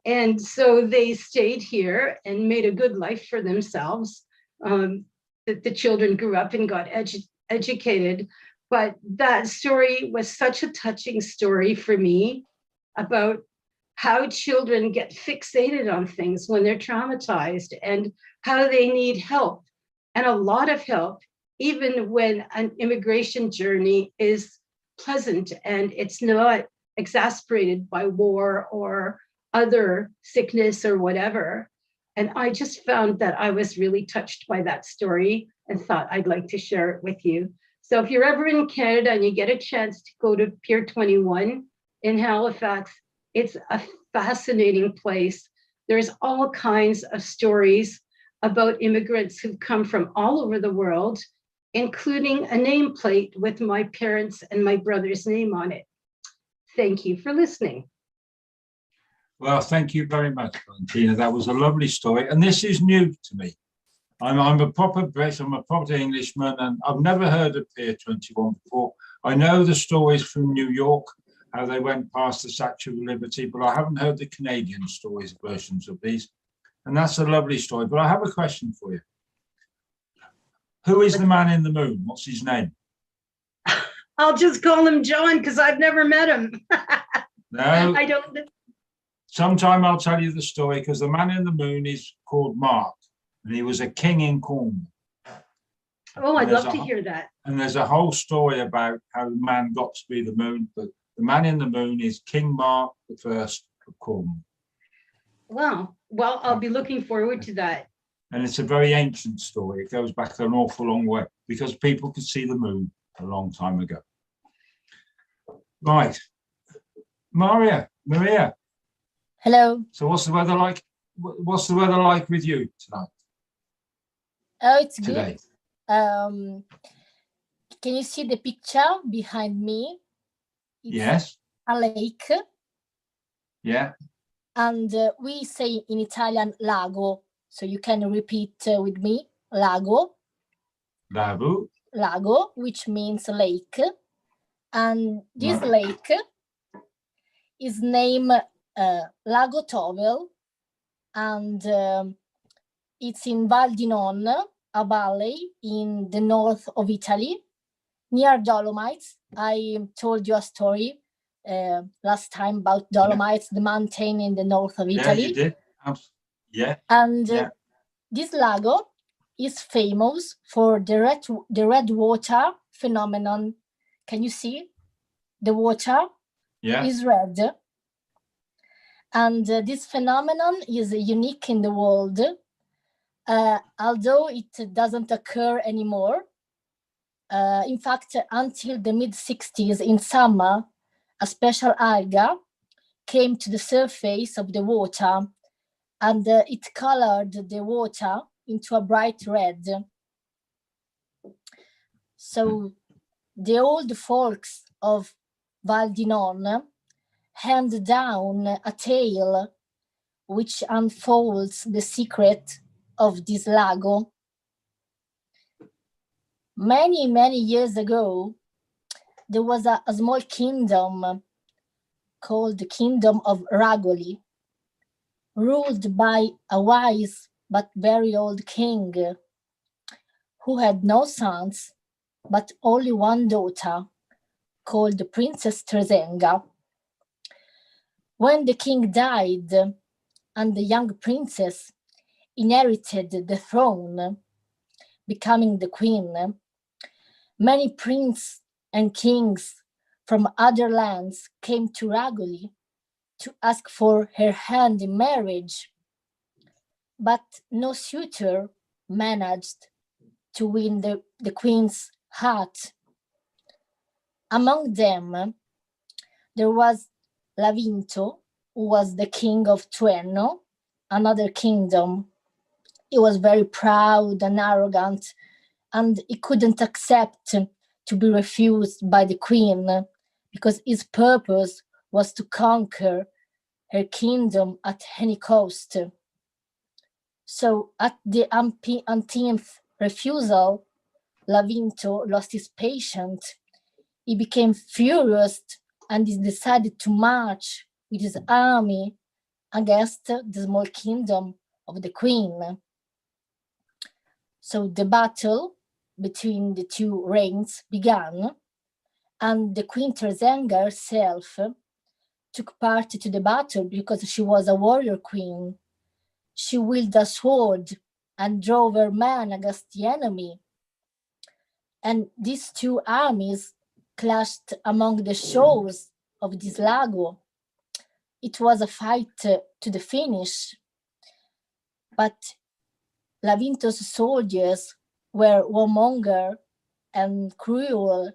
And so they stayed here and made a good life for themselves. The children grew up and got educated. But that story was such a touching story for me about how children get fixated on things when they're traumatized and how they need help, and a lot of help, even when an immigration journey is pleasant and it's not exasperated by war or other sickness or whatever. And I just found that I was really touched by that story and thought I'd like to share it with you. So if you're ever in Canada and you get a chance to go to Pier 21 in Halifax, it's a fascinating place. There's all kinds of stories about immigrants who've come from all over the world, including a nameplate with my parents' and my brother's name on it. Thank you for listening. Well, thank you very much, Valentina. That was a lovely story. And this is new to me. I'm a proper Brit, I'm a proper Englishman, and I've never heard of Pier 21 before. I know the stories from New York, how they went past the Statue of Liberty, but I haven't heard the Canadian stories, versions of these. And that's a lovely story. But I have a question for you. Who is the man in the moon? What's his name? I'll just call him John because I've never met him. No. I don't. Sometime I'll tell you the story, because the man in the moon is called Mark, and he was a king in Cornwall. Oh, I'd love to hear that. And there's a whole story about how the man got to be the moon, but the man in the moon is King Mark I of Cornwall. Wow. Well, I'll be looking forward to that. And it's a very ancient story. It goes back an awful long way, because people could see the moon a long time ago. Right. Maria. Hello. So what's the weather like? What's the weather like with you tonight? Oh, it's Today? Good. Can you see the picture behind me? It's Yes. a lake. Yeah. And we say in Italian lago. So you can repeat with me, lago. Lago, which means lake. And this lake is named Lago Tovel, and it's in Val di Non, a valley in the north of Italy, near Dolomites. I told you a story last time about Dolomites, the mountain in the north of Italy. Yeah, you did. Yeah. And this lago is famous for the red water phenomenon. Can you see? The water is red. And this phenomenon is unique in the world, although it doesn't occur anymore. In fact, until the mid-60s in summer, a special alga came to the surface of the water, and it colored the water into a bright red. So the old folks of Val di Non hand down a tale which unfolds the secret of this lago. Many years ago, there was a small kingdom called the Kingdom of Ragoli, ruled by a wise but very old king who had no sons, but only one daughter, called Princess Tresenga. When the king died and the young princess inherited the throne, becoming the queen, many princes and kings from other lands came to Ragoli to ask for her hand in marriage, but no suitor managed to win the queen's heart. Among them, there was Lavinto, was the king of Tueno, another kingdom. He was very proud and arrogant, and he couldn't accept to be refused by the queen because his purpose was to conquer her kingdom at any cost. So at the umpteenth refusal, Lavinto lost his patience. He became furious and he decided to march with his army against the small kingdom of the queen. So the battle between the two reigns began, and the Queen Terzenga herself took part to the battle because she was a warrior queen. She wielded a sword and drove her men against the enemy. And these two armies clashed among the shores of this lago. It was a fight to the finish, but Lavinto's soldiers were warmonger and cruel,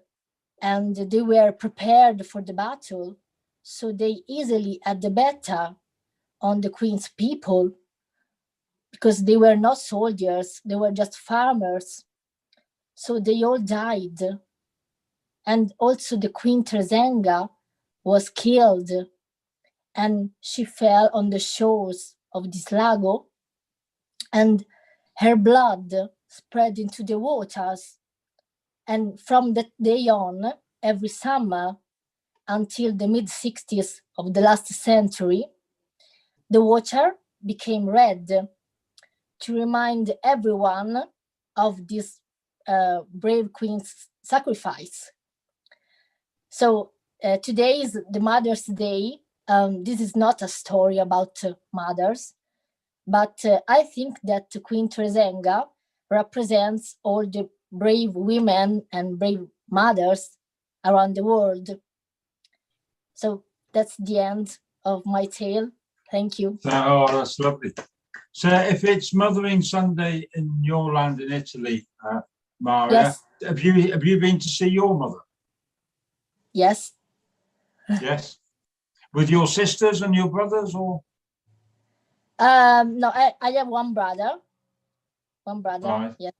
and they were prepared for the battle, so they easily had the better on the queen's people because they were not soldiers, they were just farmers. So they all died. And also the Queen Terzenga was killed, and she fell on the shores of this lago, and her blood spread into the waters. And from that day on, every summer until the mid-60s of the last century, the water became red to remind everyone of this brave queen's sacrifice. So today is the Mother's Day. This is not a story about mothers, but I think that Queen Terzenga represents all the brave women and brave mothers around the world. So that's the end of my tale. Thank you. Oh, that's lovely. So if it's Mothering Sunday in your land in Italy, Maria, Yes. have you been to see your mother? Yes. Yes. With your sisters and your brothers, or? No, I have one brother. One brother. Right. Yes.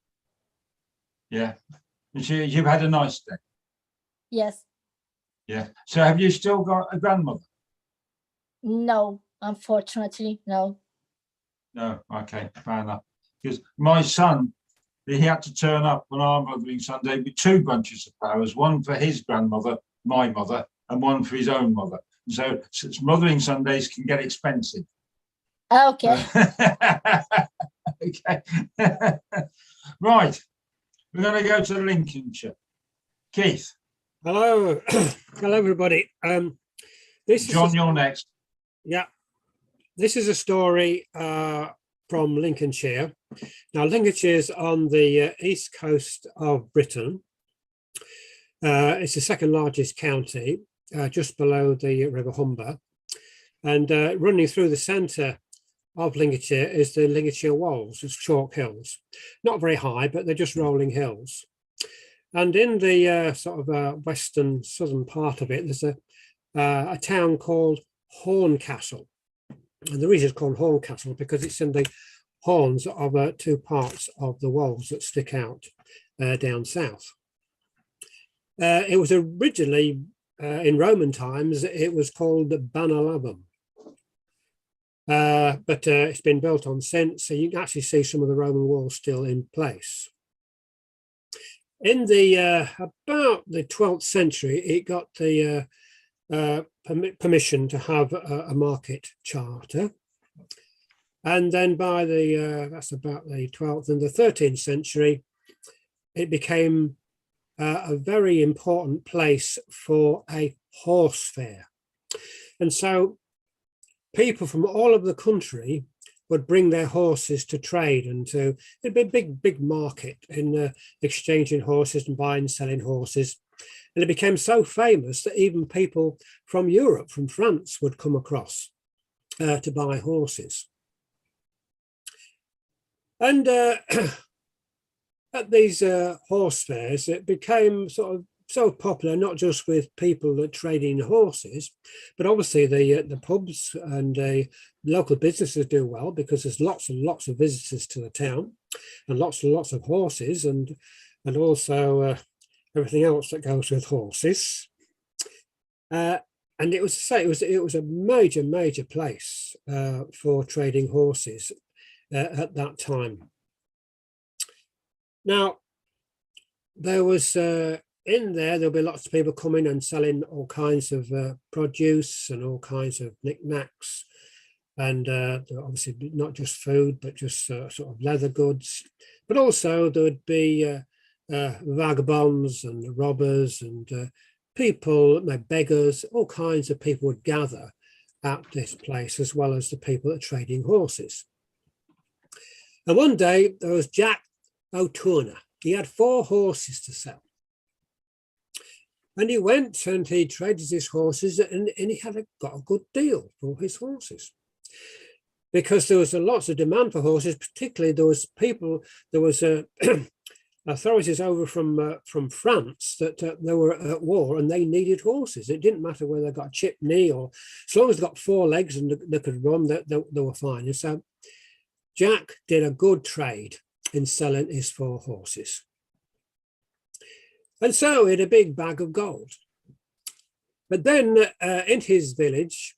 Yeah. And you've had a nice day. Yes. Yeah. So have you still got a grandmother? No, unfortunately, no. No. Okay. Fair enough. Because my son, he had to turn up on our Mothering Sunday with two bunches of flowers, one for his grandmother, my mother, and one for his own mother. So Mothering Sundays can get expensive. Okay. Okay. Right. We're going to go to Lincolnshire. Keith. Hello. Hello, everybody. This John, is you're next. Yeah. This is a story from Lincolnshire. Now, Lincolnshire is on the east coast of Britain. It's the second largest county, just below the River Humber. And running through the centre of Lincolnshire is the Lincolnshire Wolds. It's chalk hills. Not very high, but they're just rolling hills. And in the sort of western, southern part of it, there's a town called Horncastle. And the reason it's called Horncastle because it's in the horns of two parts of the wolds that stick out down south. It was originally, in Roman times, it was called Banalabum. But it's been built on since, so you can actually see some of the Roman walls still in place. In the about the 12th century, it got the permission to have a market charter. And then by the, that's about the 12th and the 13th century, it became a very important place for a horse fair. And so people from all over the country would bring their horses to trade, and it'd be a big market in exchanging horses and buying and selling horses. And it became so famous that even people from Europe, from France, would come across to buy horses. And at these horse fairs, it became sort of so popular, not just with people that trade in horses, but obviously the pubs and local businesses do well because there's lots and lots of visitors to the town, and lots of horses, and also everything else that goes with horses. And it was a major place for trading horses at that time. Now, there was there'll be lots of people coming and selling all kinds of produce and all kinds of knickknacks, and obviously not just food, but just sort of leather goods. But also there would be vagabonds and robbers and people, beggars, all kinds of people would gather at this place, as well as the people that are trading horses. And one day there was Jack O'Turner. He had 4 horses to sell. And he went and he traded his horses, and he got a good deal for his horses. Because there was lots of demand for horses, particularly there was authorities over from France that they were at war and they needed horses. It didn't matter whether they got a chipped knee, or as long as they got 4 legs and they could run, they were fine. And so Jack did a good trade in selling his 4 horses. And so he had a big bag of gold. But then in his village,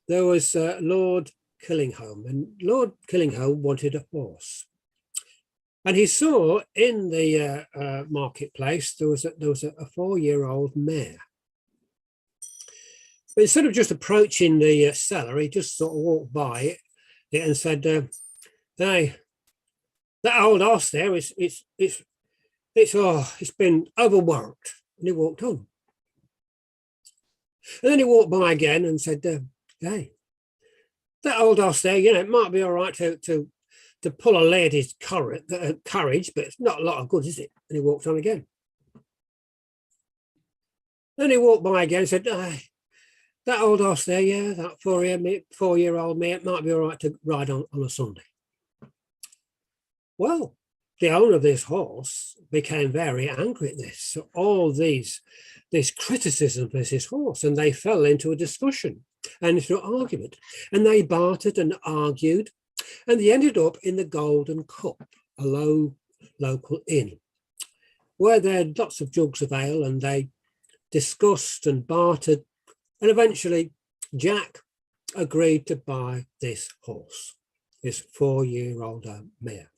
there was Lord Killinghome, and Lord Killinghome wanted a horse. And he saw in the marketplace, there was a 4-year-old mare. But instead of just approaching the seller, he just sort of walked by it and said, "Hey, that old horse there, it's been overworked." And he walked on. And then he walked by again and said, "Hey, that old horse there, it might be all right to pull a lady's carriage, but it's not a lot of good, is it?" And he walked on again. Then he walked by again and said, "That old horse there, yeah, that 4-year-old mare, it might be all right to ride on a Sunday." Well, the owner of this horse became very angry at this. So all this criticism of this horse, and they fell into a discussion and into an argument, and they bartered and argued, and they ended up in the Golden Cup, a local inn, where they had lots of jugs of ale, and they discussed and bartered, and eventually Jack agreed to buy this horse, this 4-year-old mare.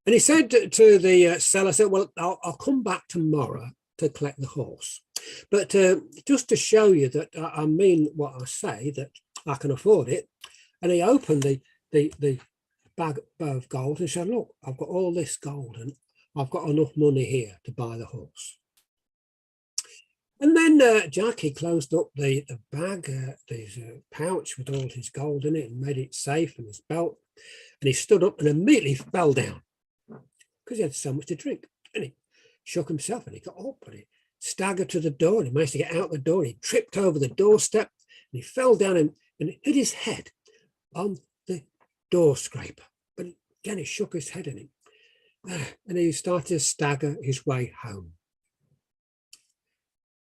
And he said to the seller, "Well, I'll come back tomorrow to collect the horse. But just to show you that I mean what I say, that I can afford it." And he opened the bag of gold and said, "Look, I've got all this gold and I've got enough money here to buy the horse." And then Jackie closed up the bag, his pouch with all his gold in it, and made it safe in his belt. And he stood up and immediately fell down because he had so much to drink. And he shook himself and he got up and he staggered to the door, and he managed to get out the door. And he tripped over the doorstep and he fell down and hit his head on the door scraper. But again, he shook his head and he started to stagger his way home.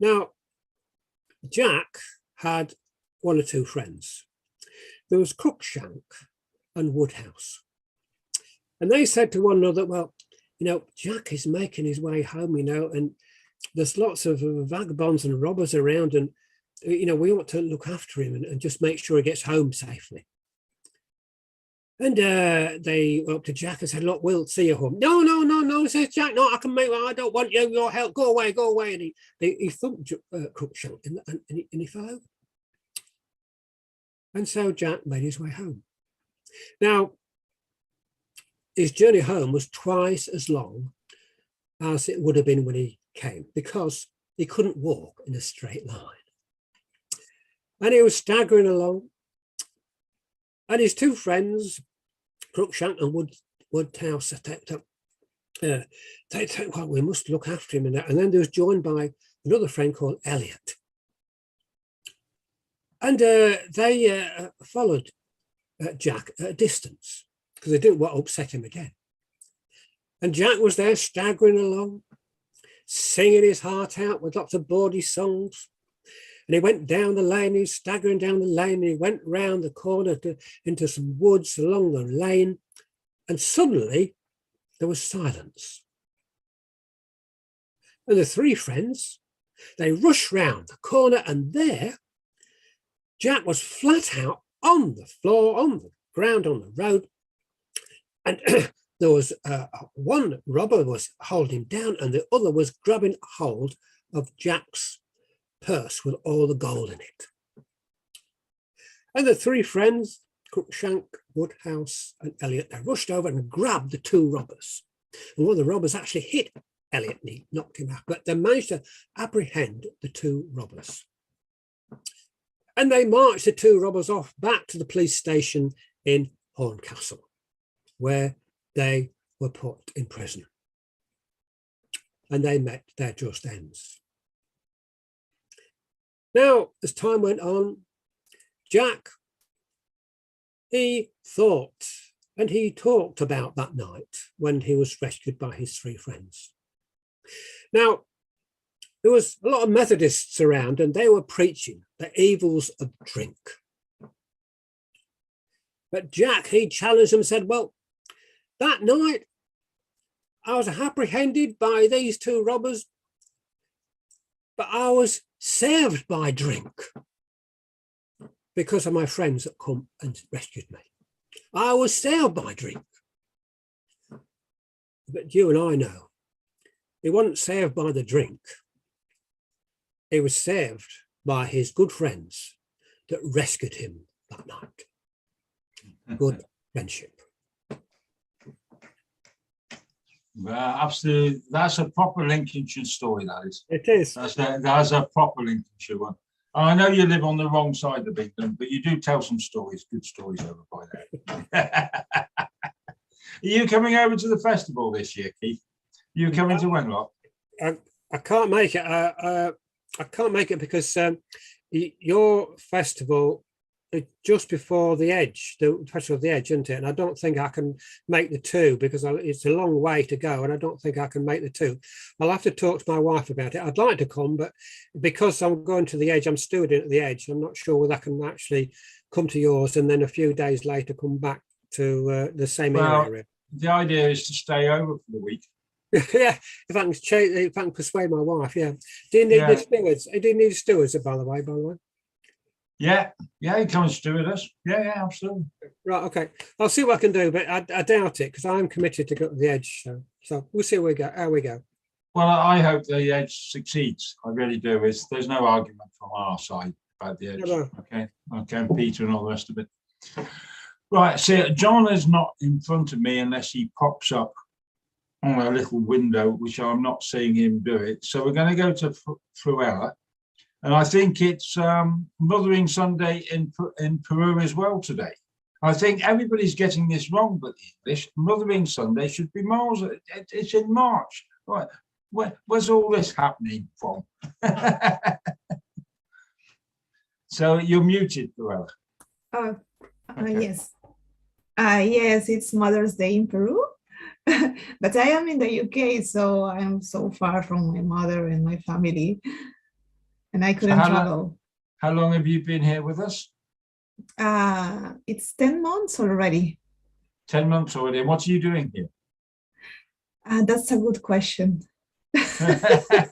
Now, Jack had 1 or 2 friends. There was Crookshank and Woodhouse. And they said to one another, "Well, Jack is making his way home, and there's lots of vagabonds and robbers around, and, we ought to look after him and just make sure he gets home safely." And they went up to Jack and said, "Look, we'll see you home." No, says Jack. "No, I don't want your help. Go away. And he thumped Crookshank and he fell over. And so Jack made his way home. Now, his journey home was twice as long as it would have been when he came, because he couldn't walk in a straight line. And he was staggering along. And his 2 friends, Crookshank and Woodhouse, they thought, "Well, we must look after him." And then they was joined by another friend called Elliot. And they followed Jack at a distance because they didn't want to upset him again. And Jack was there staggering along. singing his heart out with lots of bawdy songs. And he went down the lane, he was staggering down the lane, and he went round the corner into some woods along the lane, and suddenly there was silence. And the three friends, they rushed round the corner, and there Jack was flat out on the floor, on the ground, on the road. And there was one robber was holding him down, and the other was grabbing hold of Jack's purse with all the gold in it. And the three friends, Crookshank, Woodhouse, and Elliot, they rushed over and grabbed the two robbers. And one of the robbers actually hit Elliot and he knocked him out, but they managed to apprehend the two robbers. And they marched the two robbers off back to the police station in Horncastle, where they were put in prison. And they met their just ends. Now, as time went on, Jack, he thought and he talked about that night when he was rescued by his three friends. Now, there was a lot of Methodists around and they were preaching the evils of drink. But Jack, he challenged them and said, well, that night I was apprehended by these two robbers, but I was saved by drink because of my friends that come and rescued me. I was saved by drink. But you and I know, he wasn't saved by the drink. He was saved by his good friends that rescued him that night. Good friendship. Well, absolutely. That's a proper Lincolnshire story, that is. It is. That's a proper Lincolnshire one. And I know you live on the wrong side of England, but you do tell some stories, good stories over by there. Are you coming over to the festival this year, Keith? You coming to Wenlock? I can't make it. I can't make it because your festival is just before the Edge, the Festival of the Edge, isn't it? And I don't think I can make the two because it's a long way to go and I don't think I can make the two. I'll have to talk to my wife about it. I'd like to come, but because I'm going to the Edge, I'm stewarding at the Edge. I'm not sure whether I can actually come to yours and then a few days later come back to the same area. The idea is to stay over for the week. Yeah, if I can persuade my wife, yeah. Do you need the stewards? Do you need stewards, by the way? Yeah, he comes steward us. Yeah, absolutely. Right, okay. I'll see what I can do, but I doubt it because I'm committed to go to the Edge. So we'll see how we go. Well, I hope the Edge succeeds. I really do. There's no argument from our side about the Edge. No. Okay, Peter and all the rest of it. Right, see, John is not in front of me unless he pops up on a little window, which I'm not seeing him do it. So we're going to go to Fruella. And I think it's Mothering Sunday in Peru as well today. I think everybody's getting this wrong, but the English Mothering Sunday should be Mars. It's in March. Right. Where's all this happening from? So you're muted, Fruella. Yes. Yes, it's Mother's Day in Peru. But I am in the UK, so I am so far from my mother and my family. And I couldn't travel. How long have you been here with us? It's 10 months already. 10 months already. And what are you doing here? That's a good question. I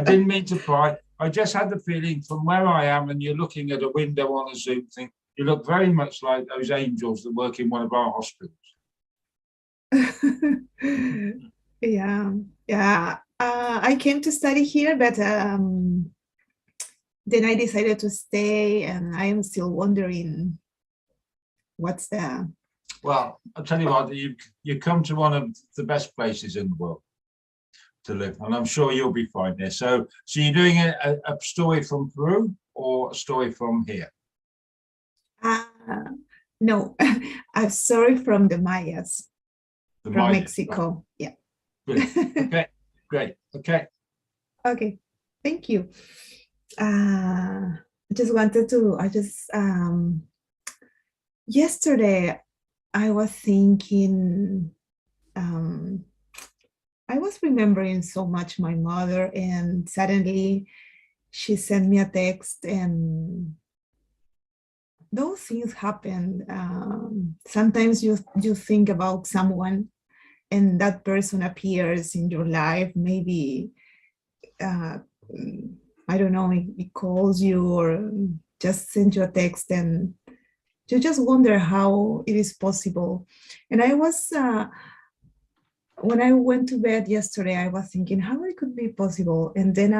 didn't mean to pry. I just had the feeling from where I am and you're looking at a window on a Zoom thing, you look very much like those angels that work in one of our hospitals. Yeah. I came to study here, but then I decided to stay, and I am still wondering what's the. Well, I'll tell you what, you come to one of the best places in the world to live, and I'm sure you'll be fine there. So you're doing a story from Peru or a story from here? No, a story from the Mayas, from Mexico. Yeah. Okay. Great. Okay. Okay. Thank you. Yesterday I was thinking was remembering so much my mother, and suddenly she sent me a text, and those things happen. Sometimes you think about someone and that person appears in your life, maybe, I don't know, he calls you or just sends you a text, and you just wonder how it is possible. And I was, when I went to bed yesterday, I was thinking how it could be possible. And then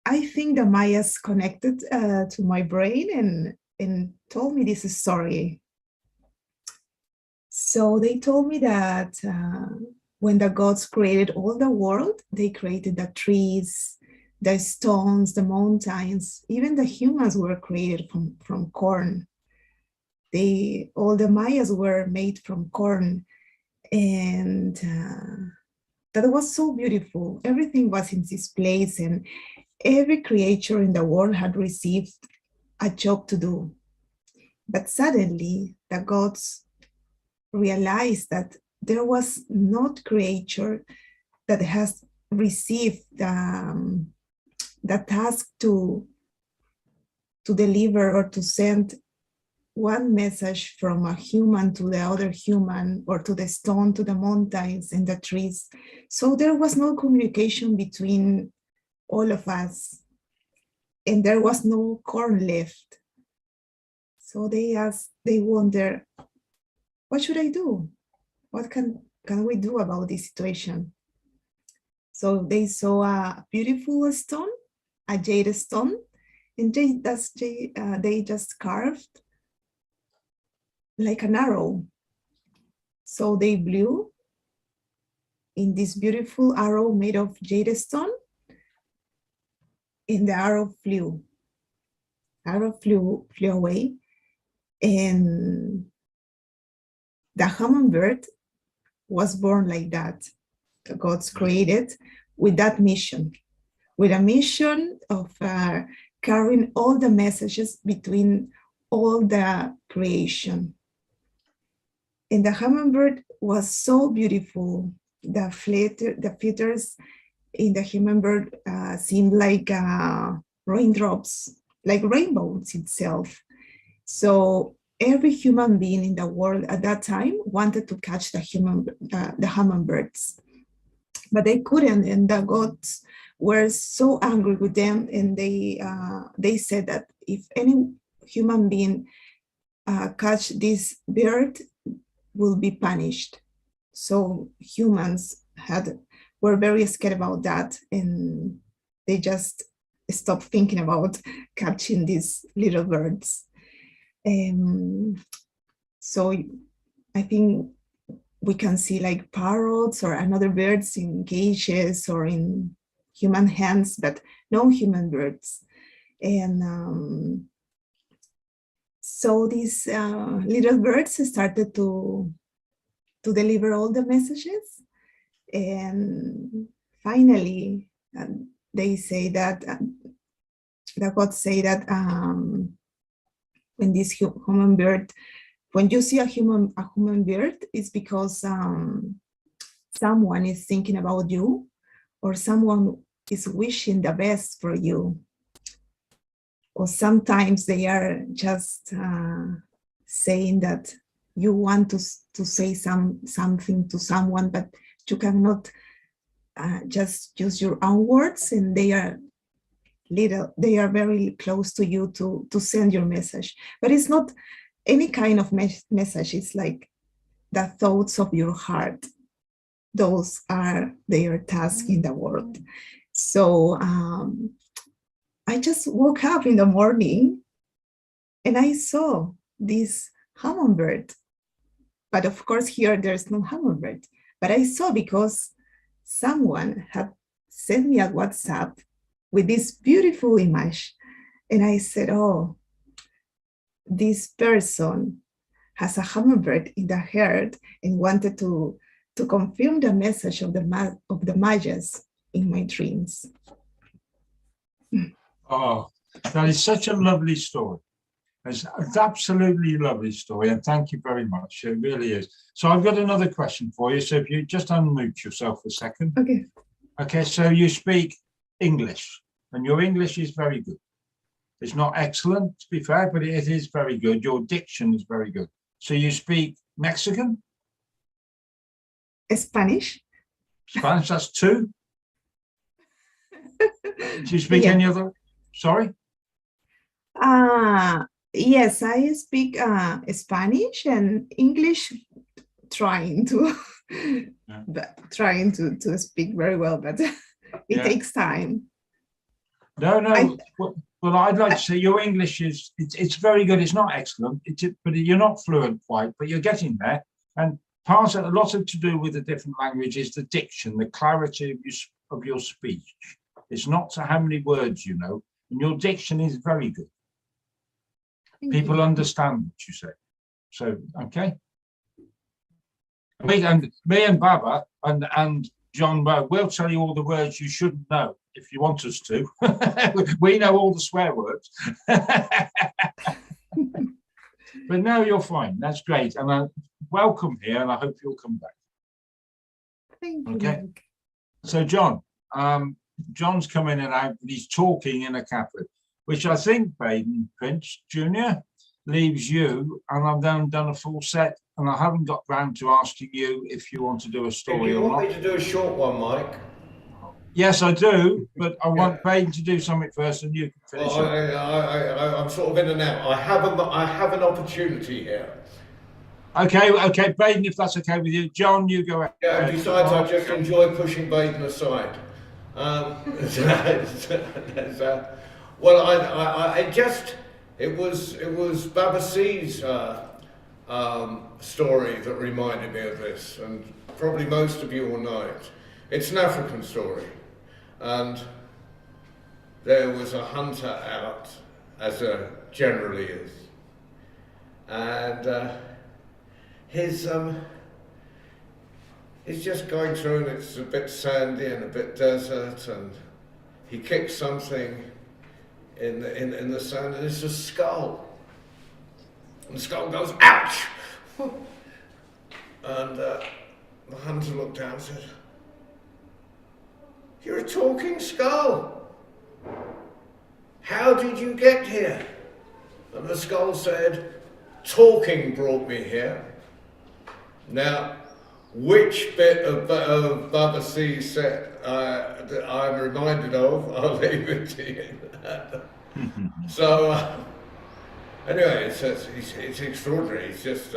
I think the Mayas connected to my brain and told me this story. So they told me that when the gods created all the world, they created the trees, the stones, the mountains, even the humans were created from corn. All the Mayas were made from corn. And that was so beautiful. Everything was in this place, and every creature in the world had received a job to do. But suddenly the gods realized that there was not creature that has received the task to deliver or to send one message from a human to the other human, or to the stone, to the mountains and the trees. So there was no communication between all of us, and there was no corn left. So they wonder, what should I do? What can we do about this situation? So they saw a beautiful stone, a jade stone, and they just carved like an arrow. So they blew in this beautiful arrow made of jade stone, and the arrow flew. Arrow flew away, and the hummingbird was born like that. The gods created with that mission, with a mission of carrying all the messages between all the creation. And the hummingbird was so beautiful. The feathers in the hummingbird seemed like raindrops, like rainbows itself. So every human being in the world at that time wanted to catch the hummingbirds, but they couldn't, and the gods were so angry with them, and they said that if any human being catch this bird, will be punished. So humans were very scared about that, and they just stopped thinking about catching these little birds. So I think we can see like parrots or another birds in cages or in human hands, but no human birds. And so these little birds started to deliver all the messages. And finally, they say that, the gods say that when this human bird, when you see a human bird, it's because someone is thinking about you, or someone is wishing the best for you. Or sometimes they are just saying that you want to say something to someone, but you cannot just use your own words, and they are very close to you to send your message. But it's not any kind of message. It's like the thoughts of your heart. Those are their tasks in the world. So I just woke up in the morning and I saw this hummingbird. But of course, here there's no hummingbird. But I saw because someone had sent me a WhatsApp with this beautiful image. And I said, oh, this person has a hummingbird in the heart and wanted to confirm the message of the Mayas in my dreams. Oh, that is such a lovely story. It's absolutely lovely story, and thank you very much. It really is. So I've got another question for you. So if you just unmute yourself a second. Okay. Okay, so you speak English, and your English is very good. It's not excellent, to be fair, but it is very good. Your diction is very good. So you speak Mexican? Spanish. Spanish, that's two. Do you speak Yeah. any other? Sorry? Yes, I speak Spanish and English, trying to to speak very well, but it Yeah. takes time. No. I- Well, I'd like to say your English is, it's very good. It's not excellent, but you're not fluent quite, but you're getting there. And a lot of to do with the different language is the diction, the clarity of your speech. It's not to how many words you know, and your diction is very good. Thank People you. understand what you say. So, okay. Me and Baba and John will tell you all the words you shouldn't know if you want us to. We know all the swear words. But no, you're fine. That's great. And welcome here, and I hope you'll come back. Thank you. Okay. Mike. So, John, John's come in and out, but he's talking in a cafe, which I think, Baden Prince Jr., leaves you, and I've done a full set, and I haven't got round to asking you if you want to do a If story you or want not. me to do a short one, Mike? Yes, I do, but I want Baden to do something first, and you can finish Well, it. I'm sort of in and out. I have an opportunity here. Okay, Baden, if that's okay with you. John, you go ahead. Yeah, besides, I just enjoy pushing Baden aside. Well, it was Baba C's story that reminded me of this, and probably most of you will know it. It's an African story, and there was a hunter out, as there generally is, and he's just going through, and it's a bit sandy and a bit desert, and he kicks something in the sand, and it's a skull. And the skull goes, ouch! And the hunter looked down and said, "You're a talking skull. How did you get here?" And the skull said, "Talking brought me here." Now, which bit of Baba C set that I'm reminded of, I'll leave it to you. So, anyway, it's extraordinary. It's just,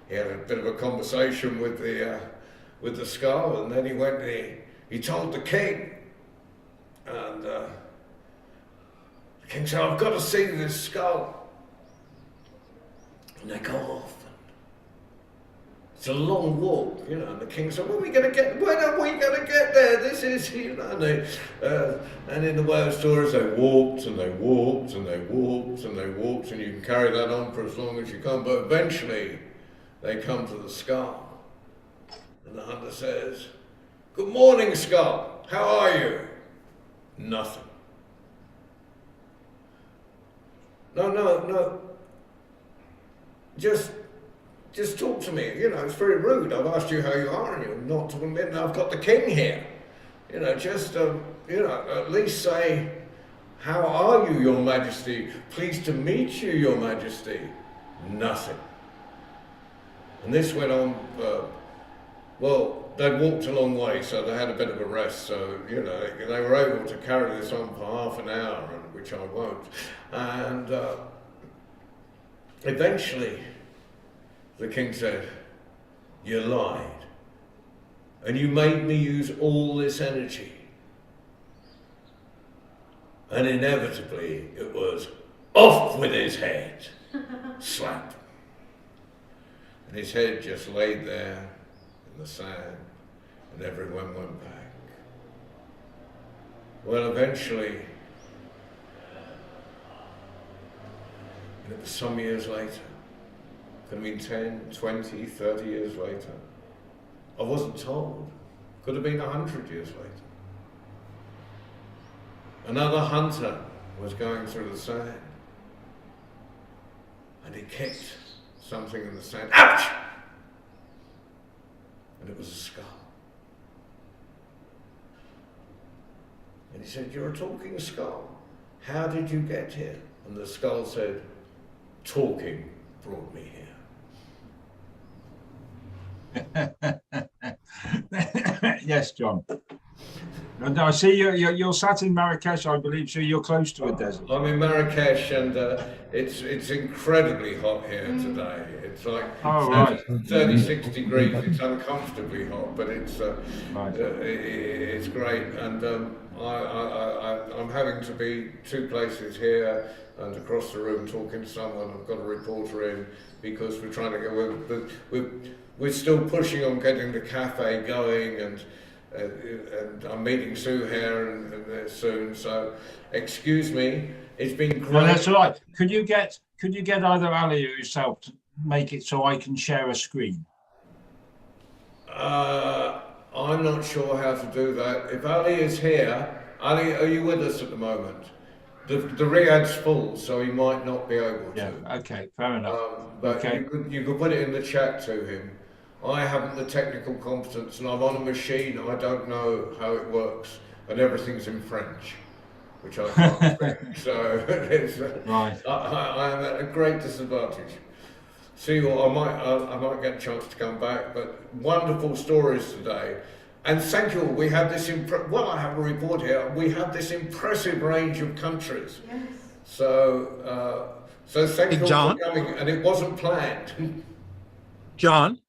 he had a bit of a conversation with the skull, and then he went and he told the king. And the king said, "I've got to see this skull." And they go off. It's a long walk, you know, and the king said, when are we going to get there? This is, you know, and in the way of stories, they walked and they walked and they walked and they walked, and you can carry that on for as long as you can, but eventually they come to the skull. And the hunter says, "Good morning, skull. How are you?" "Nothing." No. Just talk to me. You know, it's very rude. I've asked you how you are, and you're not talking to me. Now I've got the king here. You know, just at least say, "How are you, Your Majesty? Pleased to meet you, Your Majesty." Nothing. And this went on. Well, they'd walked a long way, so they had a bit of a rest. So you know, they were able to carry this on for half an hour, which I won't. And eventually, the king said, "You lied, and you made me use all this energy." And inevitably, it was off with his head. Slap. And his head just laid there in the sand, and everyone went back. Well, eventually, and it was some years later, could have been 10, 20, 30 years later. I wasn't told. Could have been 100 years later. Another hunter was going through the sand. and he kicked something in the sand. Ouch! And it was a skull. And he said, "You're a talking skull. How did you get here?" And the skull said, "Talking brought me here." Yes, John. And I see you're sat in Marrakesh, I believe, so you're close to a desert. I'm in Marrakesh, and it's incredibly hot here today. It's like 36 degrees. It's uncomfortably hot, but it's it's great. And I'm having to be two places here and across the room talking to someone. I've got a reporter in because we're trying to get. We're still pushing on getting the cafe going, and I'm meeting Sue here and soon. So, excuse me. It's been great. No, that's all right. Could you get either Ali or yourself to make it so I can share a screen? I'm not sure how to do that. If Ali is here, Ali, are you with us at the moment? The Riyadh's full, so he might not be able to. Yeah. Okay. Fair enough. But Okay. you could put it in the chat to him. I haven't the technical competence, and I'm on a machine. I don't know how it works, and everything's in French, which I can't speak. So it's, Right. I am at a great disadvantage. See, well, I might get a chance to come back, but wonderful stories today. And thank you. We have this. I have a report here. We have this impressive range of countries. Yes. So thank you John? for coming. And it wasn't planned. John,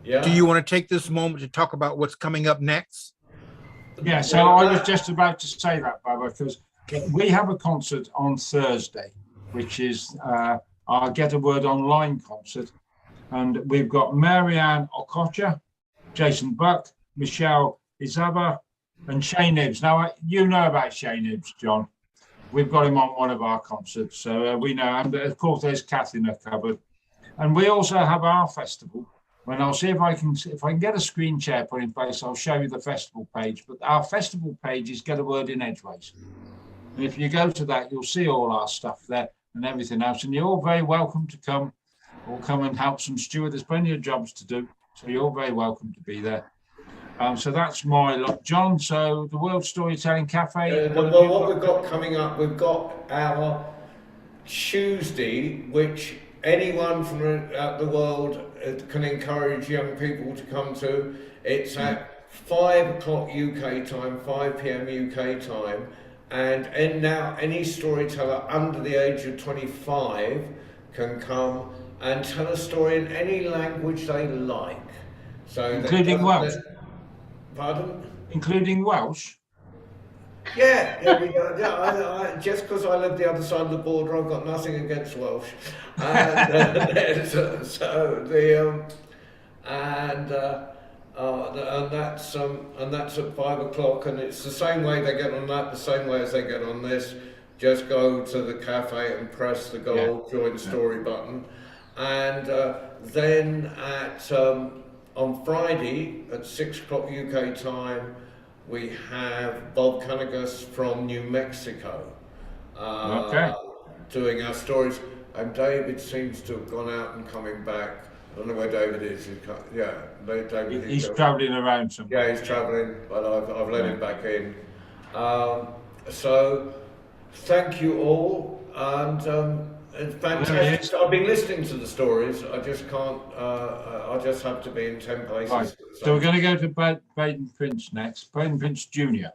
Yeah. do you want to take this moment to talk about what's coming up next? Yeah, so I was just about to say that, Baba, because we have a concert on Thursday, which is our Get a Word Online concert. And we've got Marianne Okocha, Jason Buck, Michelle Izaba, and Shane Ibbs. Now, you know about Shane Ibbs, John. We've got him on one of our concerts, so we know. And of course, there's Kath in the cupboard. And we also have our festival. And I'll see if I can get a screen share put in place. I'll show you the festival page. But our festival page is Get a Word in Edgeways. And if you go to that, you'll see all our stuff there and everything else. And you're all very welcome to come or come and help some steward. There's plenty of jobs to do. So you're all very welcome to be there. So that's my lot, John. So the World Storytelling Cafe. Well, what we've got coming up, we've got our Tuesday, which anyone from the world can encourage young people to come to. It's at 5 o'clock UK time, 5 p.m. UK time, and now any storyteller under the age of 25 can come and tell a story in any language they like. So including Welsh. Pardon? Including Welsh. Yeah. Just because I live the other side of the border, I've got nothing against Welsh. And that's at 5 o'clock, and it's the same way they get on that, the same way as they get on this. Just go to the cafe and press the gold join story button, and then at on Friday at 6 o'clock UK time, we have Bob Cunningus from New Mexico doing our stories. And David seems to have gone out and coming back. I don't know where David is. David. He's travelling around somewhere. Yeah, he's travelling, but I've let him back in. So thank you all, and it's fantastic. I've been listening to the stories. I just can't. I just have to be in 10 places. Right. So we're going to go to Baden Prince next. Baden Prince Jr.,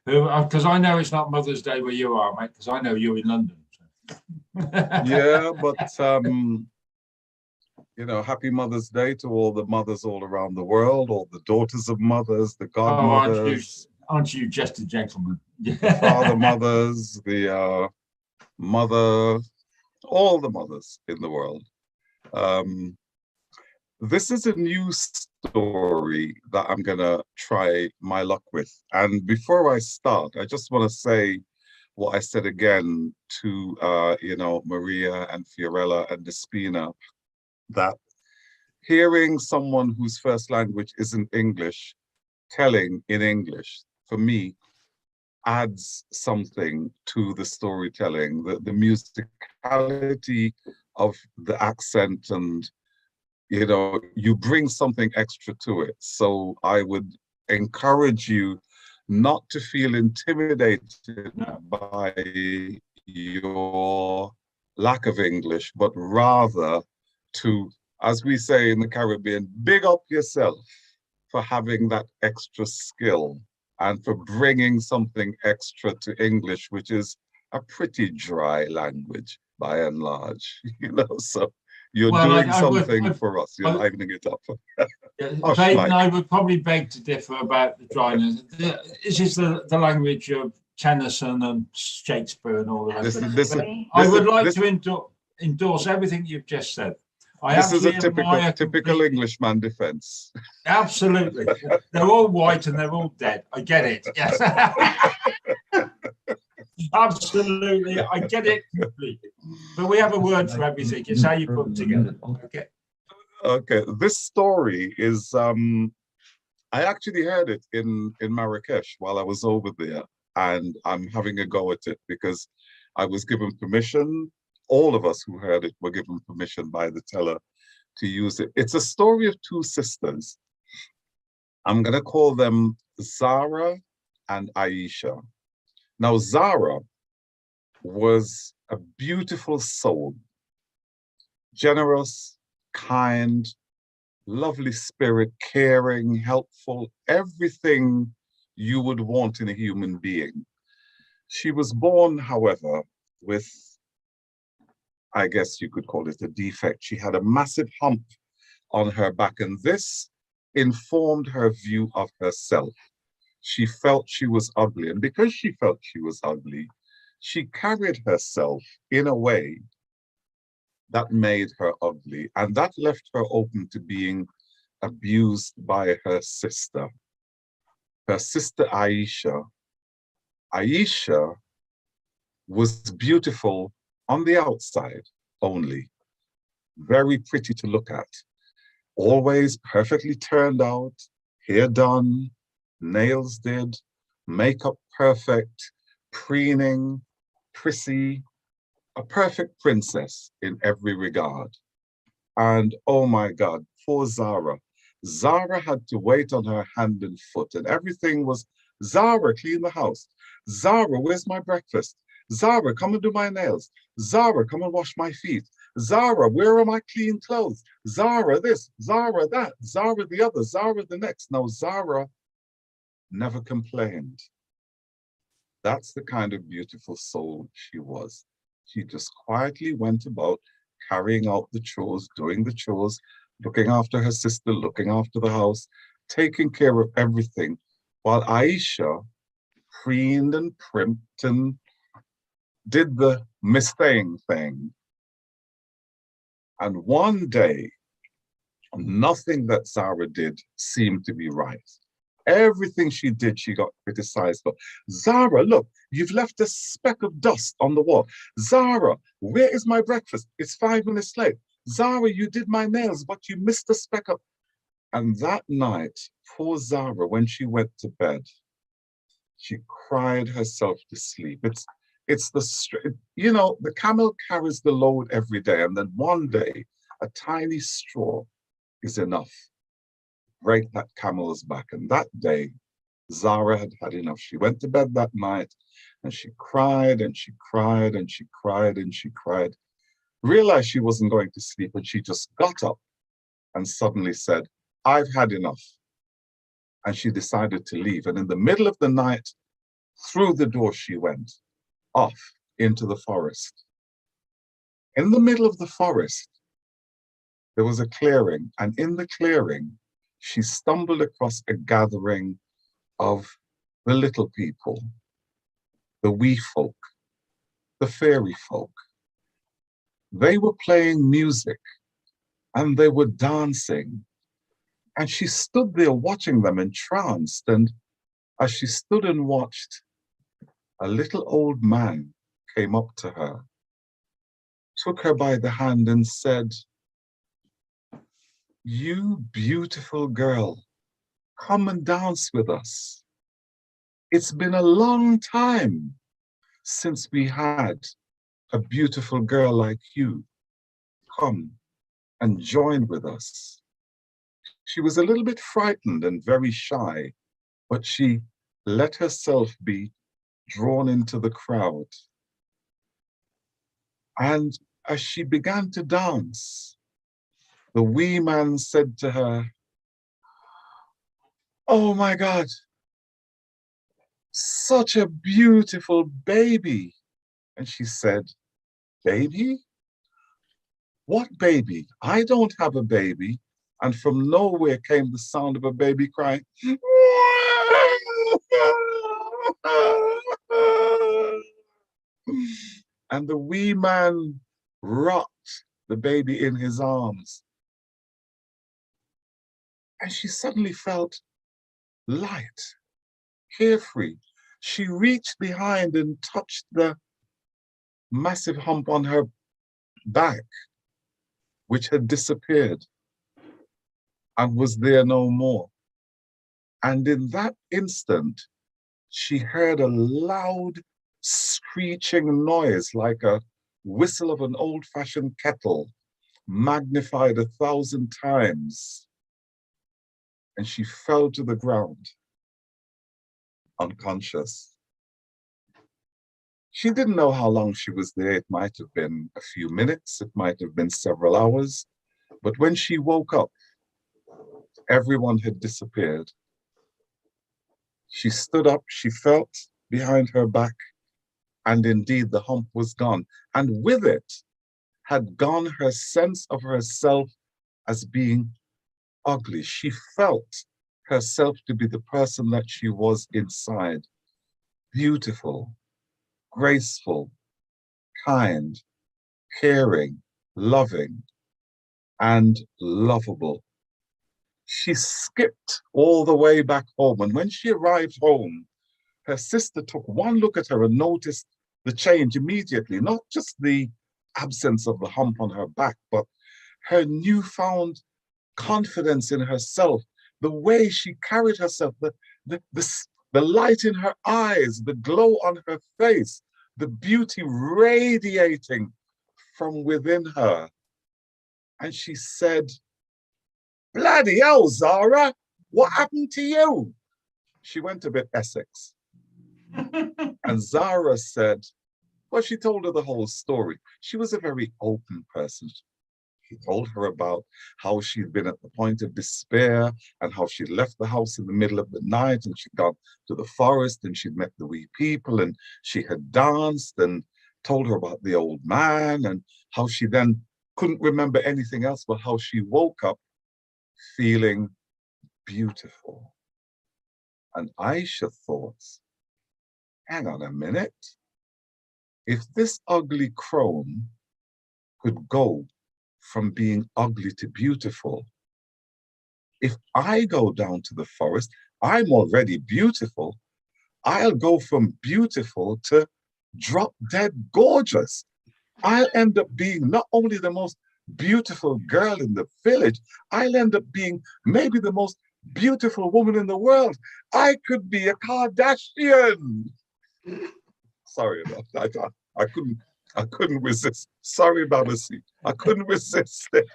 who, because I know it's not Mother's Day where you are, mate, because I know you're in London. So. Yeah, but happy Mother's Day to all the mothers all around the world, all the daughters of mothers, the godmothers. Aren't you just a gentleman? The father mothers, the mother, all the mothers in the world. This is a new story that I'm gonna try my luck with. And before I start, I just want to say what I said again to Maria and Fiorella and Despina, that hearing someone whose first language isn't English telling in English, for me, adds something to the storytelling. The musicality of the accent, and you know, you bring something extra to it. So I would encourage you not to feel intimidated by your lack of English, but rather to, as we say in the Caribbean, big up yourself for having that extra skill and for bringing something extra to English, which is a pretty dry language by and large, you know. So you're Well, doing something for us. You're livening it up. Baden, I would probably beg to differ about the dryness. This is the language of Tennyson and Shakespeare and all of that. I would like to endorse everything you've just said. This is a typical Englishman defense. Absolutely. They're all white and they're all dead. I get it. Yes. Absolutely. I get it completely. But we have a word for everything. It's how you put them together. Okay. Okay. This story is I actually heard it in Marrakesh while I was over there, and I'm having a go at it because I was given permission. All of us who heard it were given permission by the teller to use it. It's a story of two sisters. I'm going to call them Zara and Aisha. Now, Zara was a beautiful soul, generous, kind, lovely spirit, caring, helpful, everything you would want in a human being. She was born, however, with, I guess you could call it a defect. She had a massive hump on her back, and this informed her view of herself. She felt she was ugly, and because she felt she was ugly, she carried herself in a way that made her ugly, and that left her open to being abused by her sister. Her sister Aisha. Aisha was beautiful on the outside only, very pretty to look at, always perfectly turned out, hair done, nails did, makeup perfect, preening, prissy, a perfect princess in every regard. And oh my God, poor Zara. Zara had to wait on her hand and foot, and everything was, Zara, clean the house. Zara, where's my breakfast? Zara, come and do my nails. Zara, come and wash my feet. Zara, where are my clean clothes? Zara this, Zara that, Zara the other, Zara the next. Now, Zara never complained. That's the kind of beautiful soul she was. She just quietly went about carrying out the chores, doing the chores, looking after her sister, looking after the house, taking care of everything, while Aisha preened and primped and did the Mustang thing. And one day, nothing that Zara did seemed to be right. Everything she did, she got criticized for. Zara, look, you've left a speck of dust on the wall. Zara, where is my breakfast? It's 5 minutes late. Zara, you did my nails, but you missed a speck of... And that night, poor Zara, when she went to bed, she cried herself to sleep. It's the, you know, the camel carries the load every day, and then one day, a tiny straw is enough. Break that camel's back. And that day, Zara had had enough. She went to bed that night and she cried and she cried and she cried and she cried, realized she wasn't going to sleep, and she just got up and suddenly said, I've had enough. And she decided to leave. And in the middle of the night, through the door she went, off into the forest. In the middle of the forest, there was a clearing, and in the clearing, she stumbled across a gathering of the little people, the wee folk, the fairy folk. They were playing music and they were dancing. And she stood there watching them entranced. And as she stood and watched, a little old man came up to her, took her by the hand and said, you beautiful girl, come and dance with us. It's been a long time since we had a beautiful girl like you. come and join with us. She was a little bit frightened and very shy, but she let herself be drawn into the crowd. And as she began to dance, the wee man said to her, "Oh my God, such a beautiful baby." And she said, "Baby? What baby? I don't have a baby." And from nowhere came the sound of a baby crying. And the wee man rocked the baby in his arms. And she suddenly felt light, carefree. She reached behind and touched the massive hump on her back, which had disappeared and was there no more. And in that instant, she heard a loud screeching noise like a whistle of an old-fashioned kettle, magnified 1,000 times. And she fell to the ground, unconscious. She didn't know how long she was there. It might have been a few minutes, it might have been several hours. But when she woke up, everyone had disappeared. She stood up, she felt behind her back, and indeed the hump was gone. And with it had gone her sense of herself as being ugly. She felt herself to be the person that she was inside. Beautiful, graceful, kind, caring, loving, and lovable. She skipped all the way back home. And when she arrived home, her sister took one look at her and noticed the change immediately, not just the absence of the hump on her back, but her newfound confidence in herself, the way she carried herself, the light in her eyes, the glow on her face, the beauty radiating from within her. And she said, "Bloody hell, Zara, what happened to you?" She went a bit Essex. And Zara said, well, she told her the whole story. She was a very open person. She told her about how she'd been at the point of despair and how she'd left the house in the middle of the night and she'd gone to the forest and she'd met the wee people and she had danced, and told her about the old man and how she then couldn't remember anything else but how she woke up feeling beautiful. And Aisha thought, hang on a minute, if this ugly crone could go from being ugly to beautiful, if I go down to the forest, I'm already beautiful, I'll go from beautiful to drop dead gorgeous. I'll end up being not only the most beautiful girl in the village, I'll end up being maybe the most beautiful woman in the world. I could be a Kardashian. Sorry about that. I couldn't resist. Sorry, Babasi. I couldn't resist it.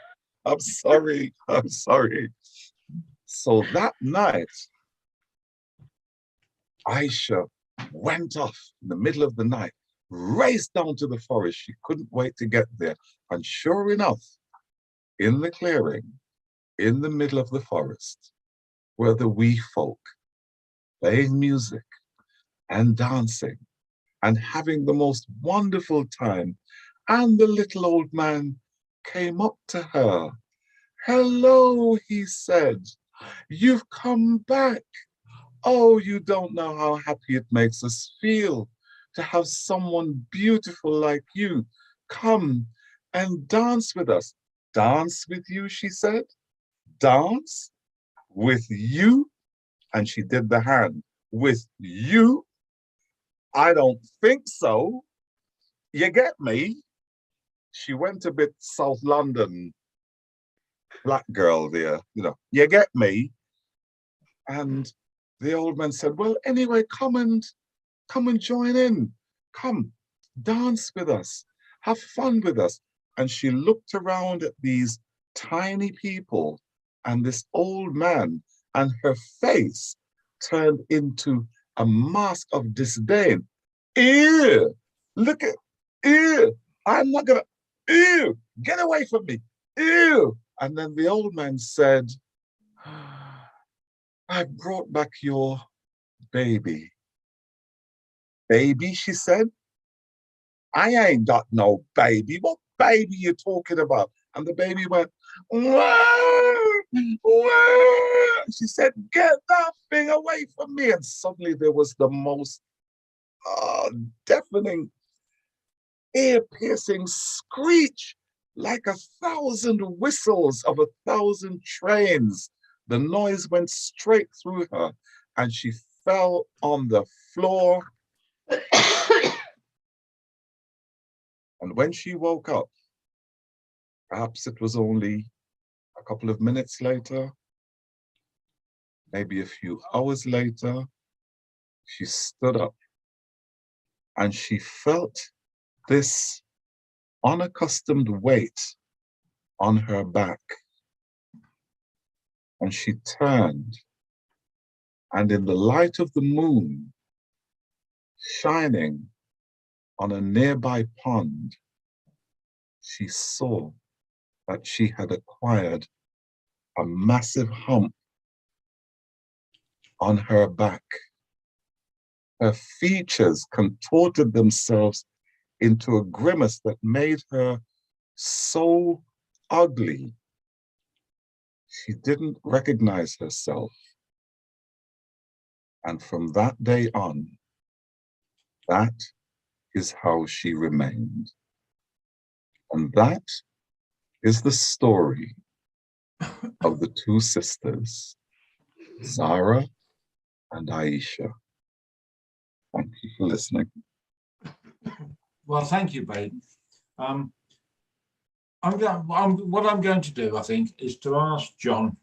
I'm sorry. So that night, Aisha went off in the middle of the night, raced down to the forest. She couldn't wait to get there. And sure enough, in the clearing, in the middle of the forest, were the wee folk playing music and dancing and having the most wonderful time. And the little old man came up to her. "Hello," he said, "you've come back. Oh, you don't know how happy it makes us feel to have someone beautiful like you come and dance with us." "Dance with you," she said. "Dance with you?" And she did the hand. "With you? I don't think so. You get me?" She went a bit South London, black girl there, you know, "You get me?" And the old man said, "Well, anyway, come and join in. Come, dance with us, have fun with us." and she looked around at these tiny people and this old man, and her face turned into a mask of disdain. Ew, look at, ew, I'm not gonna, ew, get away from me, ew. And then the old man said, I brought back your baby. Baby, she said, I ain't got no baby. What baby you talking about? And the baby went, whoa, whoa. She said, get that thing away from me. And suddenly there was the most deafening, ear-piercing screech, like 1,000 whistles of 1,000 trains. The noise went straight through her, and she fell on the floor. And when she woke up, perhaps it was only a couple of minutes later, maybe a few hours later, she stood up and she felt this unaccustomed weight on her back. And she turned, and in the light of the moon shining on a nearby pond, she saw that she had acquired a massive hump on her back. Her features contorted themselves into a grimace that made her so ugly. She didn't recognize herself. And from that day on, that is how she remained. And that is the story of the two sisters, Zara and Aisha. Thank you for listening. Well, thank you, Baden. What I'm going to do, I think, is to ask John,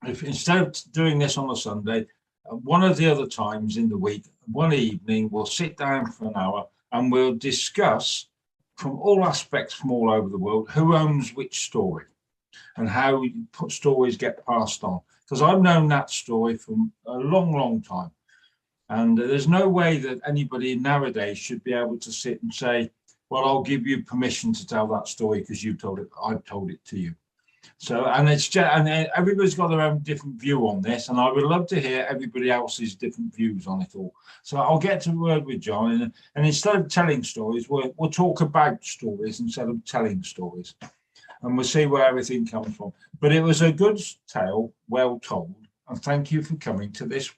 if instead of doing this on a Sunday, one of the other times in the week, one evening, we'll sit down for an hour and we'll discuss from all aspects from all over the world who owns which story and how stories get passed on. Because I've known that story from a long, long time. And there's no way that anybody nowadays should be able to sit and say, well, I'll give you permission to tell that story because you told it, I've told it to you. So, and it's just, and everybody's got their own different view on this, and I would love to hear everybody else's different views on it all. So I'll get to word with John, and instead of telling stories, we'll talk about stories instead of telling stories, and we'll see where everything comes from. But it was a good tale, well told, and thank you for coming to this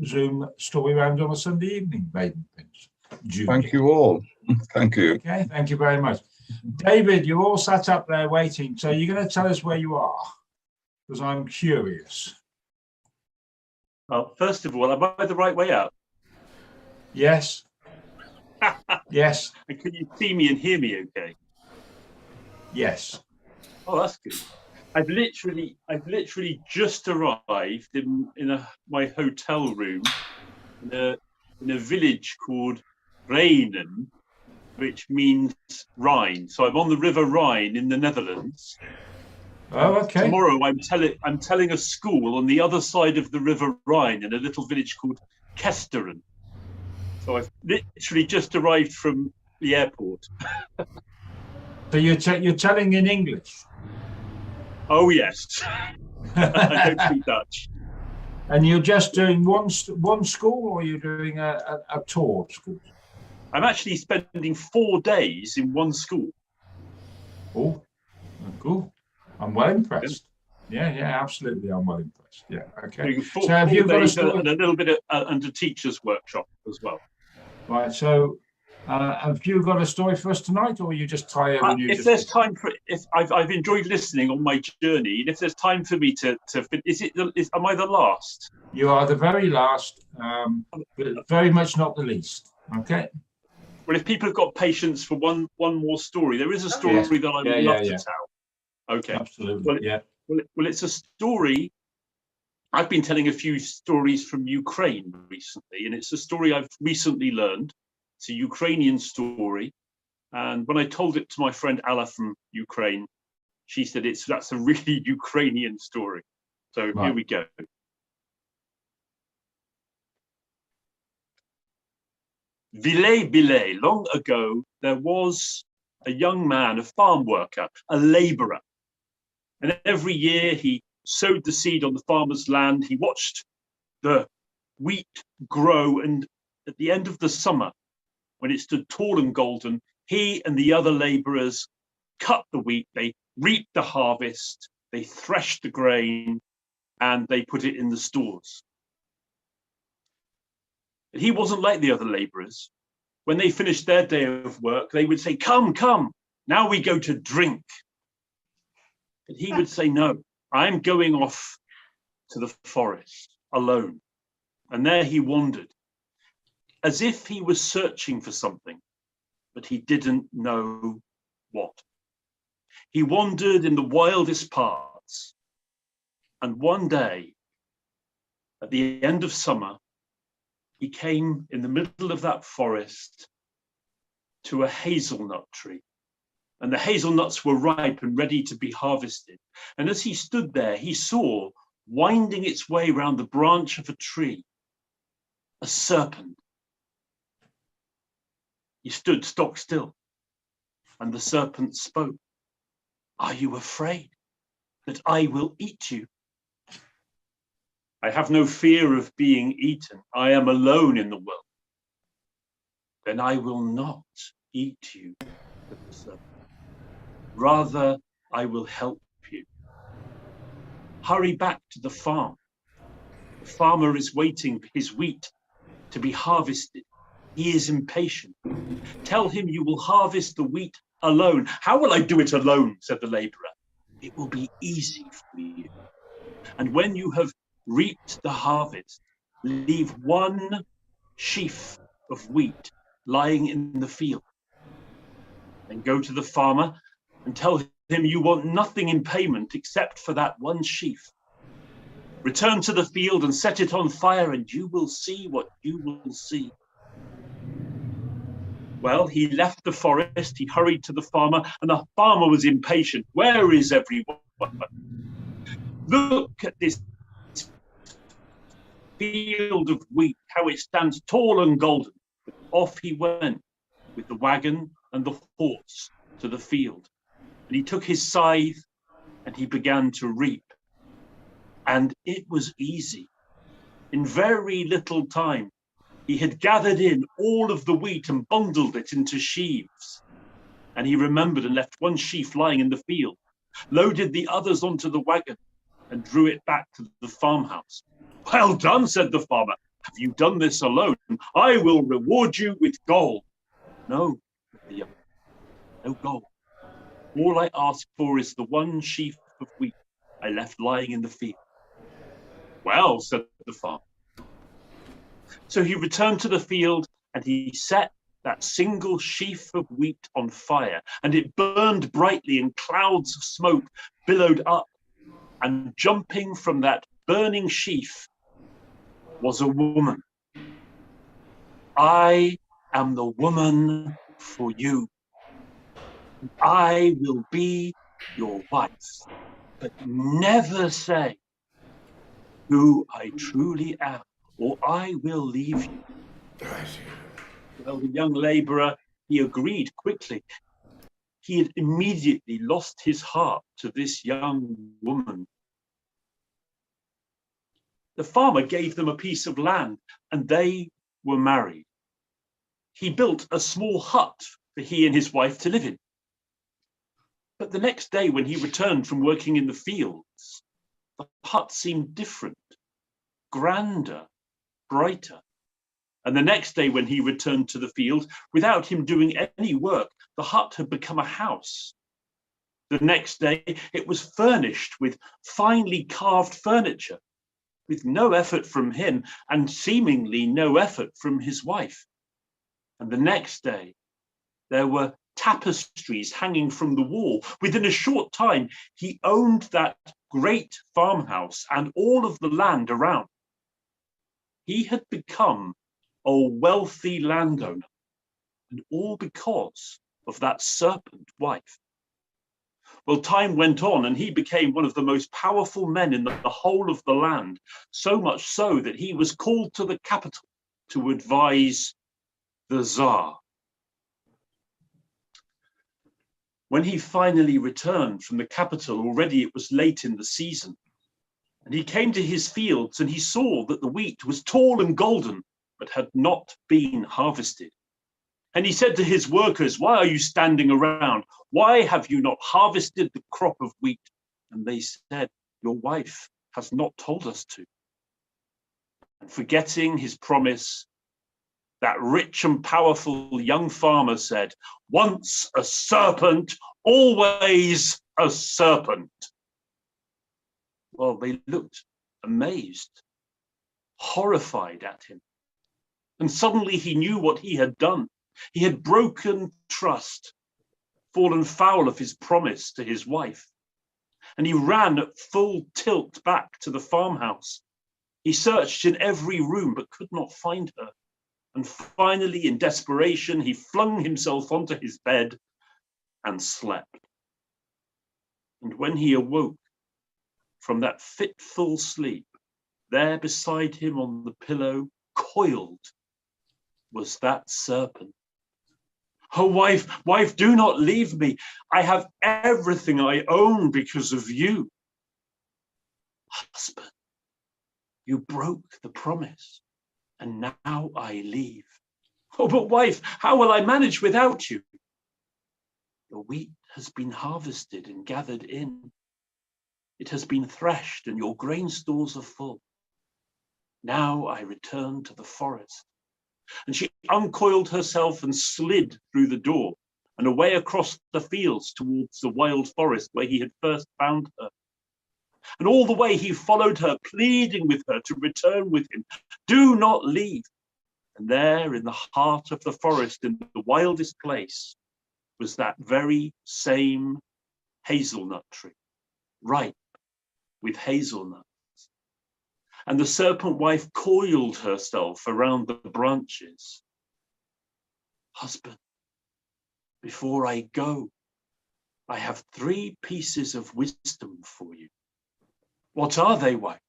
Zoom story round on a Sunday evening, Baden Pinch. Thank you all. Thank you. Okay, thank you very much. David, you're all sat up there waiting. So you're going to tell us where you are, because I'm curious. Well, first of all, am I the right way out? Yes. Yes. And can you see me and hear me okay? Yes. Oh, that's good. I've literally just arrived in my hotel room in a village called Rijnen, which means Rhine. So I'm on the River Rhine in the Netherlands. Oh, okay. Tomorrow I'm telling a school on the other side of the River Rhine in a little village called Kesteren. So I've literally just arrived from the airport. So you're telling in English? Oh yes. I don't speak Dutch. And you're just doing one school, or you're doing a tour of schools? I'm actually spending 4 days in one school. Oh, cool. I'm well impressed. Yeah, absolutely. I'm well impressed. Yeah, okay. So have you got a story? And a little bit under teacher's workshop as well. Right, so have you got a story for us tonight, or are you just tired? If there's time for, if I've enjoyed listening on my journey, and if there's time for me to am I the last? You are the very last, but very much not the least. Okay. Well, if people have got patience for one more story, there is a story that I would love to tell. Okay. Absolutely. Well, it's a story. I've been telling a few stories from Ukraine recently, and it's a story I've recently learned. It's a Ukrainian story, And when I told it to my friend Alla from Ukraine, she said that's a really Ukrainian story. So here we go. Vile, long ago, there was a young man, a farm worker, a labourer. And every year he sowed the seed on the farmer's land. He watched the wheat grow. And at the end of the summer, when it stood tall and golden, he and the other labourers cut the wheat, they reaped the harvest, they threshed the grain, and they put it in the stores. But he wasn't like the other labourers. When they finished their day of work, they would say, come, come, now we go to drink. But he would say, no, I'm going off to the forest alone. And there he wandered, as if he was searching for something, but he didn't know what. He wandered in the wildest parts. And one day, at the end of summer, he came in the middle of that forest to a hazelnut tree. And the hazelnuts were ripe and ready to be harvested. And as he stood there, he saw, winding its way round the branch of a tree, a serpent. He stood stock still, and the serpent spoke. Are you afraid that I will eat you? I have no fear of being eaten. I am alone in the world. Then I will not eat you, said the serpent. Rather, I will help you. Hurry back to the farm. The farmer is waiting for his wheat to be harvested. He is impatient. Tell him you will harvest the wheat alone. How will I do it alone, said the labourer. It will be easy for you. And when you have reaped the harvest, leave one sheaf of wheat lying in the field. Then go to the farmer and tell him you want nothing in payment except for that one sheaf. Return to the field and set it on fire, and you will see what you will see. Well, he left the forest, he hurried to the farmer, and the farmer was impatient. Where is everyone? Look at this field of wheat, how it stands tall and golden. Off he went with the wagon and the horse to the field. And he took his scythe and he began to reap. And it was easy. In very little time, he had gathered in all of the wheat and bundled it into sheaves. And he remembered and left one sheaf lying in the field, loaded the others onto the wagon and drew it back to the farmhouse. Well done, said the farmer. Have you done this alone? I will reward you with gold. No, no gold. All I ask for is the one sheaf of wheat I left lying in the field. Well, said the farmer. So he returned to the field and he set that single sheaf of wheat on fire, and it burned brightly and clouds of smoke billowed up, and jumping from that burning sheaf was a woman. I am the woman for you. I will be your wife, but never say who I truly am, or I will leave you. Well, the young labourer, he agreed quickly. He had immediately lost his heart to this young woman. The farmer gave them a piece of land and they were married. He built a small hut for he and his wife to live in. But the next day when he returned from working in the fields, the hut seemed different, grander, brighter. And the next day when he returned to the field, without him doing any work, the hut had become a house. The next day it was furnished with finely carved furniture, with no effort from him and seemingly no effort from his wife. And the next day there were tapestries hanging from the wall. Within a short time, he owned that great farmhouse and all of the land around. He had become a wealthy landowner, and all because of that serpent wife. Well, time went on and he became one of the most powerful men in the whole of the land, so much so that he was called to the capital to advise the Tsar. When he finally returned from the capital, already it was late in the season, and he came to his fields and he saw that the wheat was tall and golden, but had not been harvested. And he said to his workers, "Why are you standing around? Why have you not harvested the crop of wheat?" And they said, "Your wife has not told us to." And forgetting his promise, that rich and powerful young farmer said, "Once a serpent, always a serpent." Well, they looked amazed, horrified at him. And suddenly he knew what he had done. He had broken trust, fallen foul of his promise to his wife. And he ran at full tilt back to the farmhouse. He searched in every room but could not find her. And finally, in desperation, he flung himself onto his bed and slept. And when he awoke from that fitful sleep, there beside him on the pillow, coiled, was that serpent. "Oh, wife, do not leave me. I have everything I own because of you." "Husband, you broke the promise, and now I leave." "Oh, but wife, how will I manage without you?" "The wheat has been harvested and gathered in. It has been threshed and your grain stores are full. Now I return to the forest." And she uncoiled herself and slid through the door and away across the fields towards the wild forest where he had first found her. And all the way he followed her, pleading with her to return with him. "Do not leave." And there in the heart of the forest, in the wildest place, was that very same hazelnut tree, ripe with hazelnuts. And the serpent wife coiled herself around the branches. "Husband, before I go, I have 3 pieces of wisdom for you." "What are they, wife?"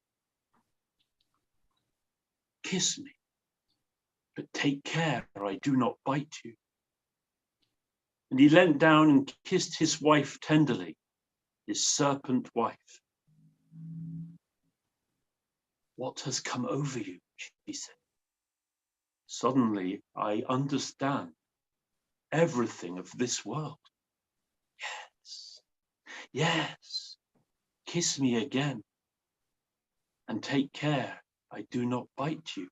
"Kiss me, but take care I do not bite you." And he leant down and kissed his wife tenderly, his serpent wife. "What has come over you?" she said. "Suddenly I understand everything of this world." "Yes, yes, kiss me again, and take care I do not bite you."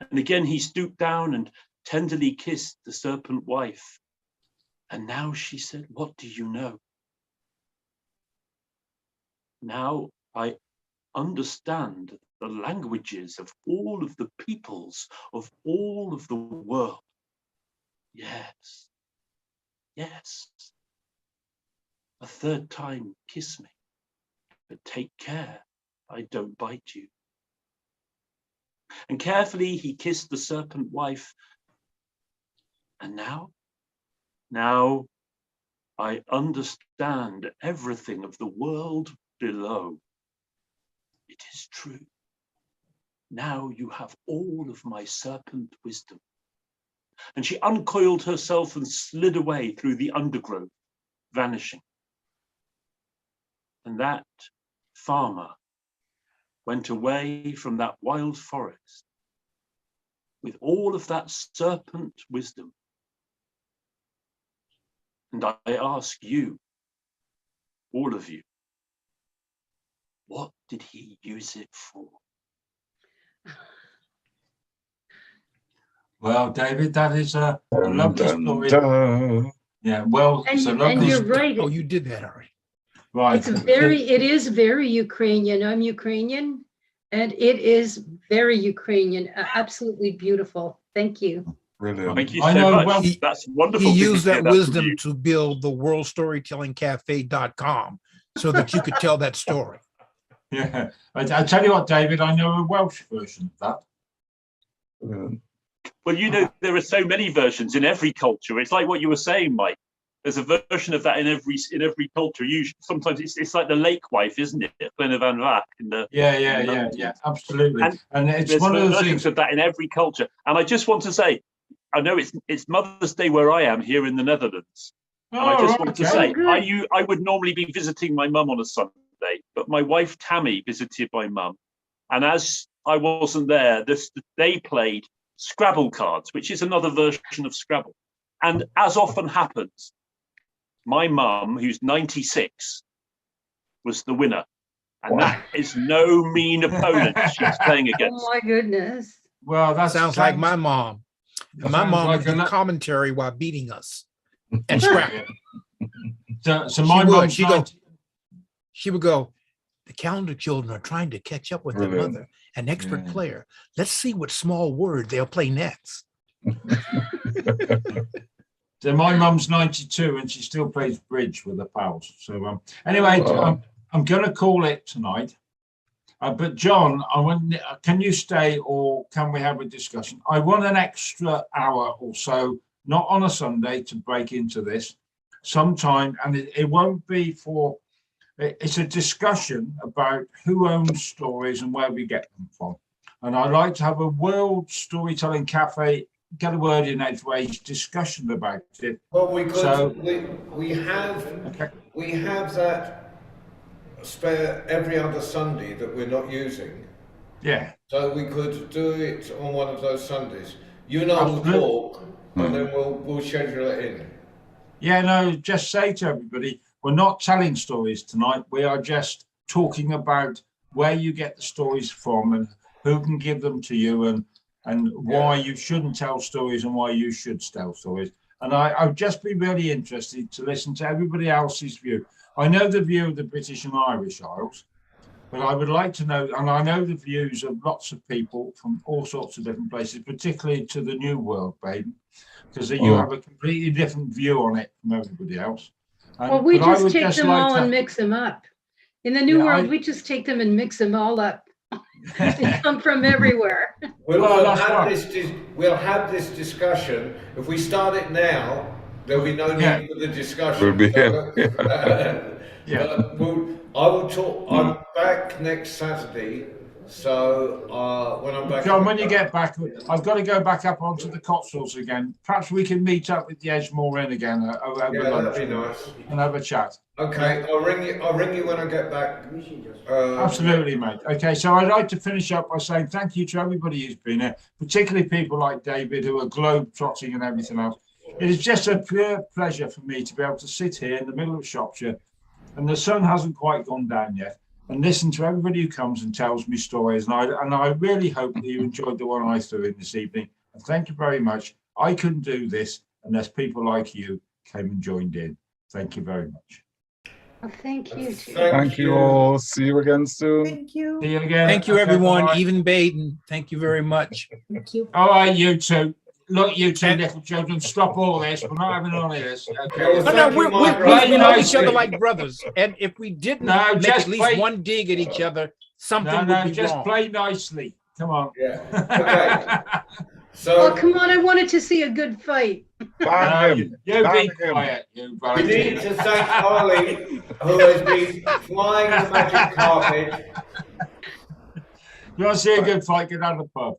And again he stooped down and tenderly kissed the serpent wife. And now she said, "What do you know?" "Now I understand the languages of all of the peoples of all of the world." "Yes, yes. A 3rd time, kiss me, but take care I don't bite you." And carefully he kissed the serpent wife. And now I understand everything of the world below. It is true. Now you have all of my serpent wisdom. And she uncoiled herself and slid away through the undergrowth, vanishing. And that farmer went away from that wild forest with all of that serpent wisdom. And I ask you, all of you, what did he use it for? Well, David, that is a lovely story. Yeah, well, it's a And lovely you're story. right. Oh, you did that already. Right. It is very Ukrainian. I'm Ukrainian, and it is very Ukrainian. Absolutely beautiful. Thank you. Brilliant. Thank you I so know, much. well, That's wonderful. He to used hear that from wisdom you. to build the worldstorytellingcafe.com so that you could tell that story. Yeah. I tell you what, David, I know a Welsh version of that. Brilliant. Well, you know, there are so many versions in every culture. It's like what you were saying, Mike. There's a version of that in every culture. Usually, sometimes it's like the Lake Wife, isn't it? Glenn van Rack in the Yeah, absolutely. And it's there's one of the versions things of that in every culture. And I just want to say, I know it's Mother's Day where I am here in the Netherlands. And I just want to say, I would normally be visiting my mum on a Sunday, but my wife Tammy visited my mum. And as I wasn't there, they played Scrabble cards, which is another version of Scrabble. And as often happens, my mum, who's 96, was the winner. And that is no mean opponent she's playing against. Oh my goodness. Well, that sounds like my mom. My mom would do commentary while beating us and Scrabble. So my mom, she would go, the calendar children are trying to catch up with their mother, an expert player. Let's see what small word they'll play next. So my mum's 92 and she still plays bridge with her pals. So anyway, I'm going to call it tonight. But John, can you stay or can we have a discussion? I want an extra hour or so, not on a Sunday, to break into this sometime. And it won't be for, it's a discussion about who owns stories and where we get them from. And I'd like to have a World Storytelling Cafe, get a word in edgeways discussion about it. Well, we could, we have that spare every other Sunday that we're not using. Yeah. So we could do it on one of those Sundays. You and I will talk, and then we'll schedule it in. Yeah, no, just say to everybody, we're not telling stories tonight. We are just talking about where you get the stories from and who can give them to you and why you shouldn't tell stories and why you should tell stories. And I'd just be really interested to listen to everybody else's view. I know the view of the British and Irish Isles, but I would like to know, and I know the views of lots of people from all sorts of different places, particularly to the New World, Baden, because you have a completely different view on it from everybody else. Well, we just take them all and mix them up. In the New World, we just take them and mix them all up. They come from everywhere. We'll have this discussion. If we start it now, there'll be no need for the discussion. We'll be I will talk. I'm back next Saturday, so when I'm back. John, when you get back, I've got to go back up onto the Cotswolds again. Perhaps we can meet up with the Edgemore Inn again over lunch. That'd be nice. And have a chat. Okay, I'll ring you when I get back. Absolutely, mate. Okay, so I'd like to finish up by saying thank you to everybody who's been here, particularly people like David who are globe-trotting and everything else. It is just a pure pleasure for me to be able to sit here in the middle of Shropshire, and the sun hasn't quite gone down yet, and listen to everybody who comes and tells me stories. And I really hope that you enjoyed the one I threw in this evening. And thank you very much. I couldn't do this unless people like you came and joined in. Thank you very much. Well, thank you. Thank you all. See you again soon. Thank you. See you again. Thank you, everyone. Even Baden. Thank you very much. Thank you. All right, you two. Look, you two little children, stop all this. We're not having any of this. Okay. No, we know each other like brothers. And if we didn't make at least one dig at each other, something would be wrong. Just play nicely. Come on. Yeah. Okay. So, come on, I wanted to see a good fight. You be quiet. We need to thank Harley, who has been flying the magic carpet. You want to see a good fight? Get out of the pub.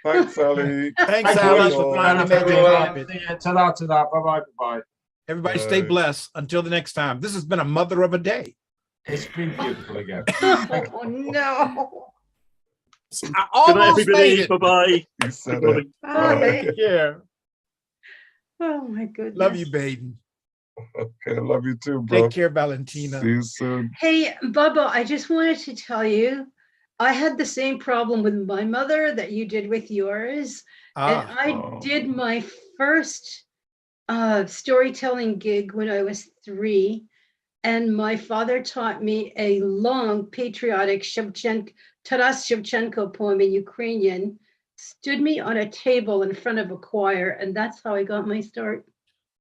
Thanks, Sally. Thanks, Sally, for flying the magic carpet. Ta-da. Bye-bye. Everybody stay blessed until the next time. This has been a mother of a day. It's been beautiful again. Oh, no. I almost made it. Bye-bye. Take care. Oh, my goodness. Love you, Baden. Okay, love you too, bro. Take care, Valentina. See you soon. Hey, Bubba, I just wanted to tell you, I had the same problem with my mother that you did with yours. And I did my first storytelling gig when I was 3. And my father taught me a long patriotic Taras Shevchenko poem in Ukrainian, stood me on a table in front of a choir, and that's how I got my start.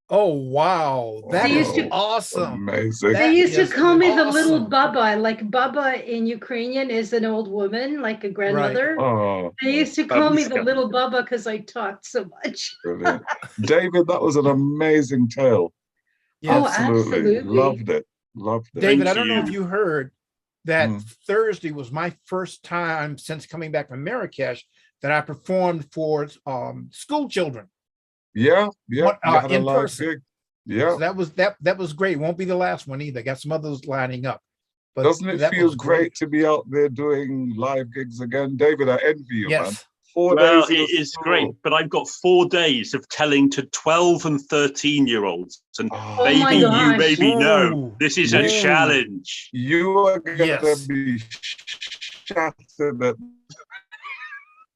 Oh, wow. That They is used to- awesome. Amazing. That They used to is call me the little awesome. Baba, like Baba in Ukrainian is an old woman, like a grandmother. Oh, They used to call me the Babushka. little Baba because I talked so much. brilliant. David, that was an amazing tale. Oh, Yes. absolutely. Loved it. Loved it. David, Thank I don't know if you. you heard that Mm. Thursday was my first time since coming back from Marrakesh that I performed for school children. Yeah, yeah. What, You had a in live person. gig. Yeah. So that was great. Won't be the last one either. Got some others lining up. But Doesn't it that feel was great to be out there doing live gigs again? David, I envy you, man. Yes. 4 Well, days in a it is school. great, but I've got 4 days of telling to 12 and 13-year-olds. And Oh, Oh my maybe you gosh. maybe know Ooh. this is a Ooh. challenge. you are going to Yes. be shattered at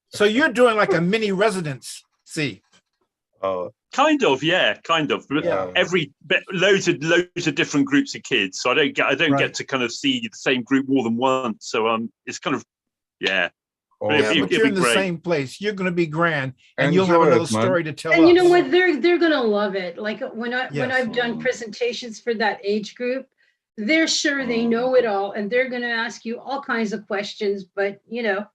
So you're doing like a mini residency. Kind of, yeah, kind of. Yeah. Loads of different groups of kids. So I don't Right. get to kind of see the same group more than once. So it's kind of, yeah. Oh, Yeah, It'd but be you're in the great. same place. You're going to be grand, and you'll have Enjoy it, another man. story to tell And you know us. what? They're gonna love it. Like when Yes. I've done presentations for that age group, they're sure they know it all, and they're gonna ask you all kinds of questions. But you know,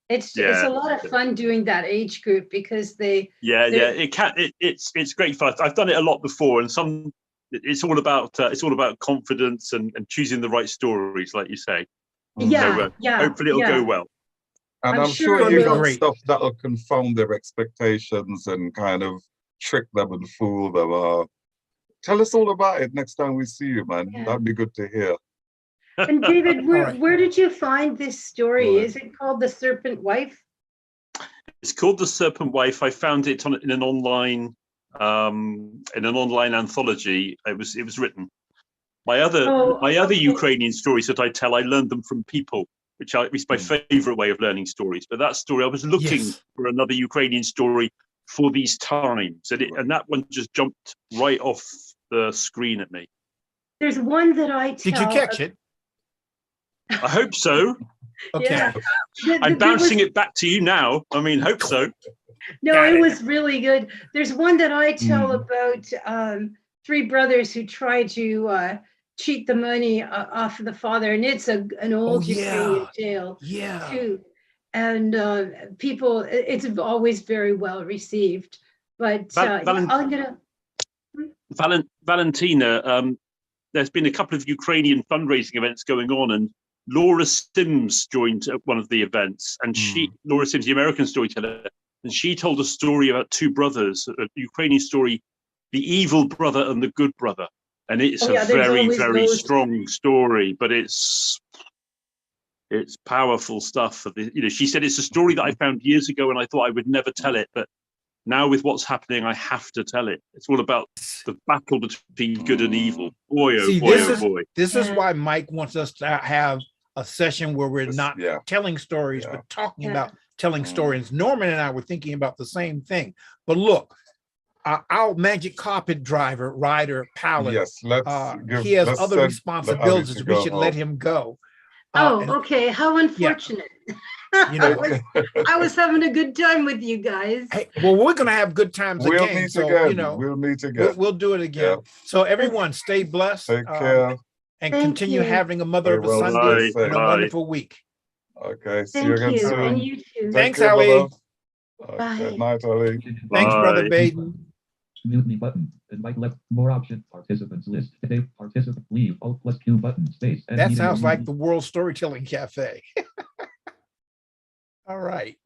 it's Yeah. a lot of fun doing that age group because Yeah, They're- it's great fun. I've done it a lot before, and it's all about confidence and choosing the right stories, like you say. yeah, So, hopefully it'll go well. And I'm I'm sure sure it you will. got Great. stuff that'll confound their expectations and kind of trick them and fool them. Tell us all about it next time we see you, man. Yeah. That'd be good to hear. And David, right. where did you find this story? Right. Is it called The Serpent Wife? It's called The Serpent Wife. I found it in an online anthology. It was written. My other Ukrainian stories that I tell, I learned them from people, which is my favorite way of learning stories. But that story, I was looking Yes. for another Ukrainian story for these times, and that one just jumped right off the screen at me. There's one that I tell. Did you catch it? I hope so. Okay. Yeah. I'm bouncing it back to you now. I mean, hope so. No, Got it it. was really good. There's one that I tell about three brothers who try to cheat the money off of the father, and it's an old Ukrainian tale Yeah. too. And people, it's always very well received. But I'm gonna. Valentina, there's been a couple of Ukrainian fundraising events going on, and Laura Sims joined at one of the events, and Laura Sims, the American storyteller, and she told a story about two brothers, a Ukrainian story, The Evil Brother and the Good Brother. And it's a very, very strong story, but it's powerful stuff. She said it's a story that I found years ago and I thought I would never tell it, but now with what's happening, I have to tell it. It's all about the battle between good and evil. Boy, oh See, boy, oh boy. This is why Mike wants us to have a session where we're not telling stories, but talking about telling stories. Norman and I were thinking about the same thing. But look, our magic carpet rider, Pallet, he has other responsibilities. We should let him go. Okay. How unfortunate. You know, I was having a good time with you guys. Hey, well, we're going to have good times We'll again. meet So, again. you know, We'll meet again. We'll do it again. So everyone stay blessed. Take care. And Thank continue you. having a Mother of a Sunday and a wonderful week. Okay, see Thank you again you. soon. And you too. Thanks, care, Ali. brother. Bye. Good night, Ali. Thanks, Brother Baden. Mutiny button. Invite left. More option. Participants list. Today, participant leave. Alt plus Q button. Space. That sounds like the World Storytelling Cafe. All right.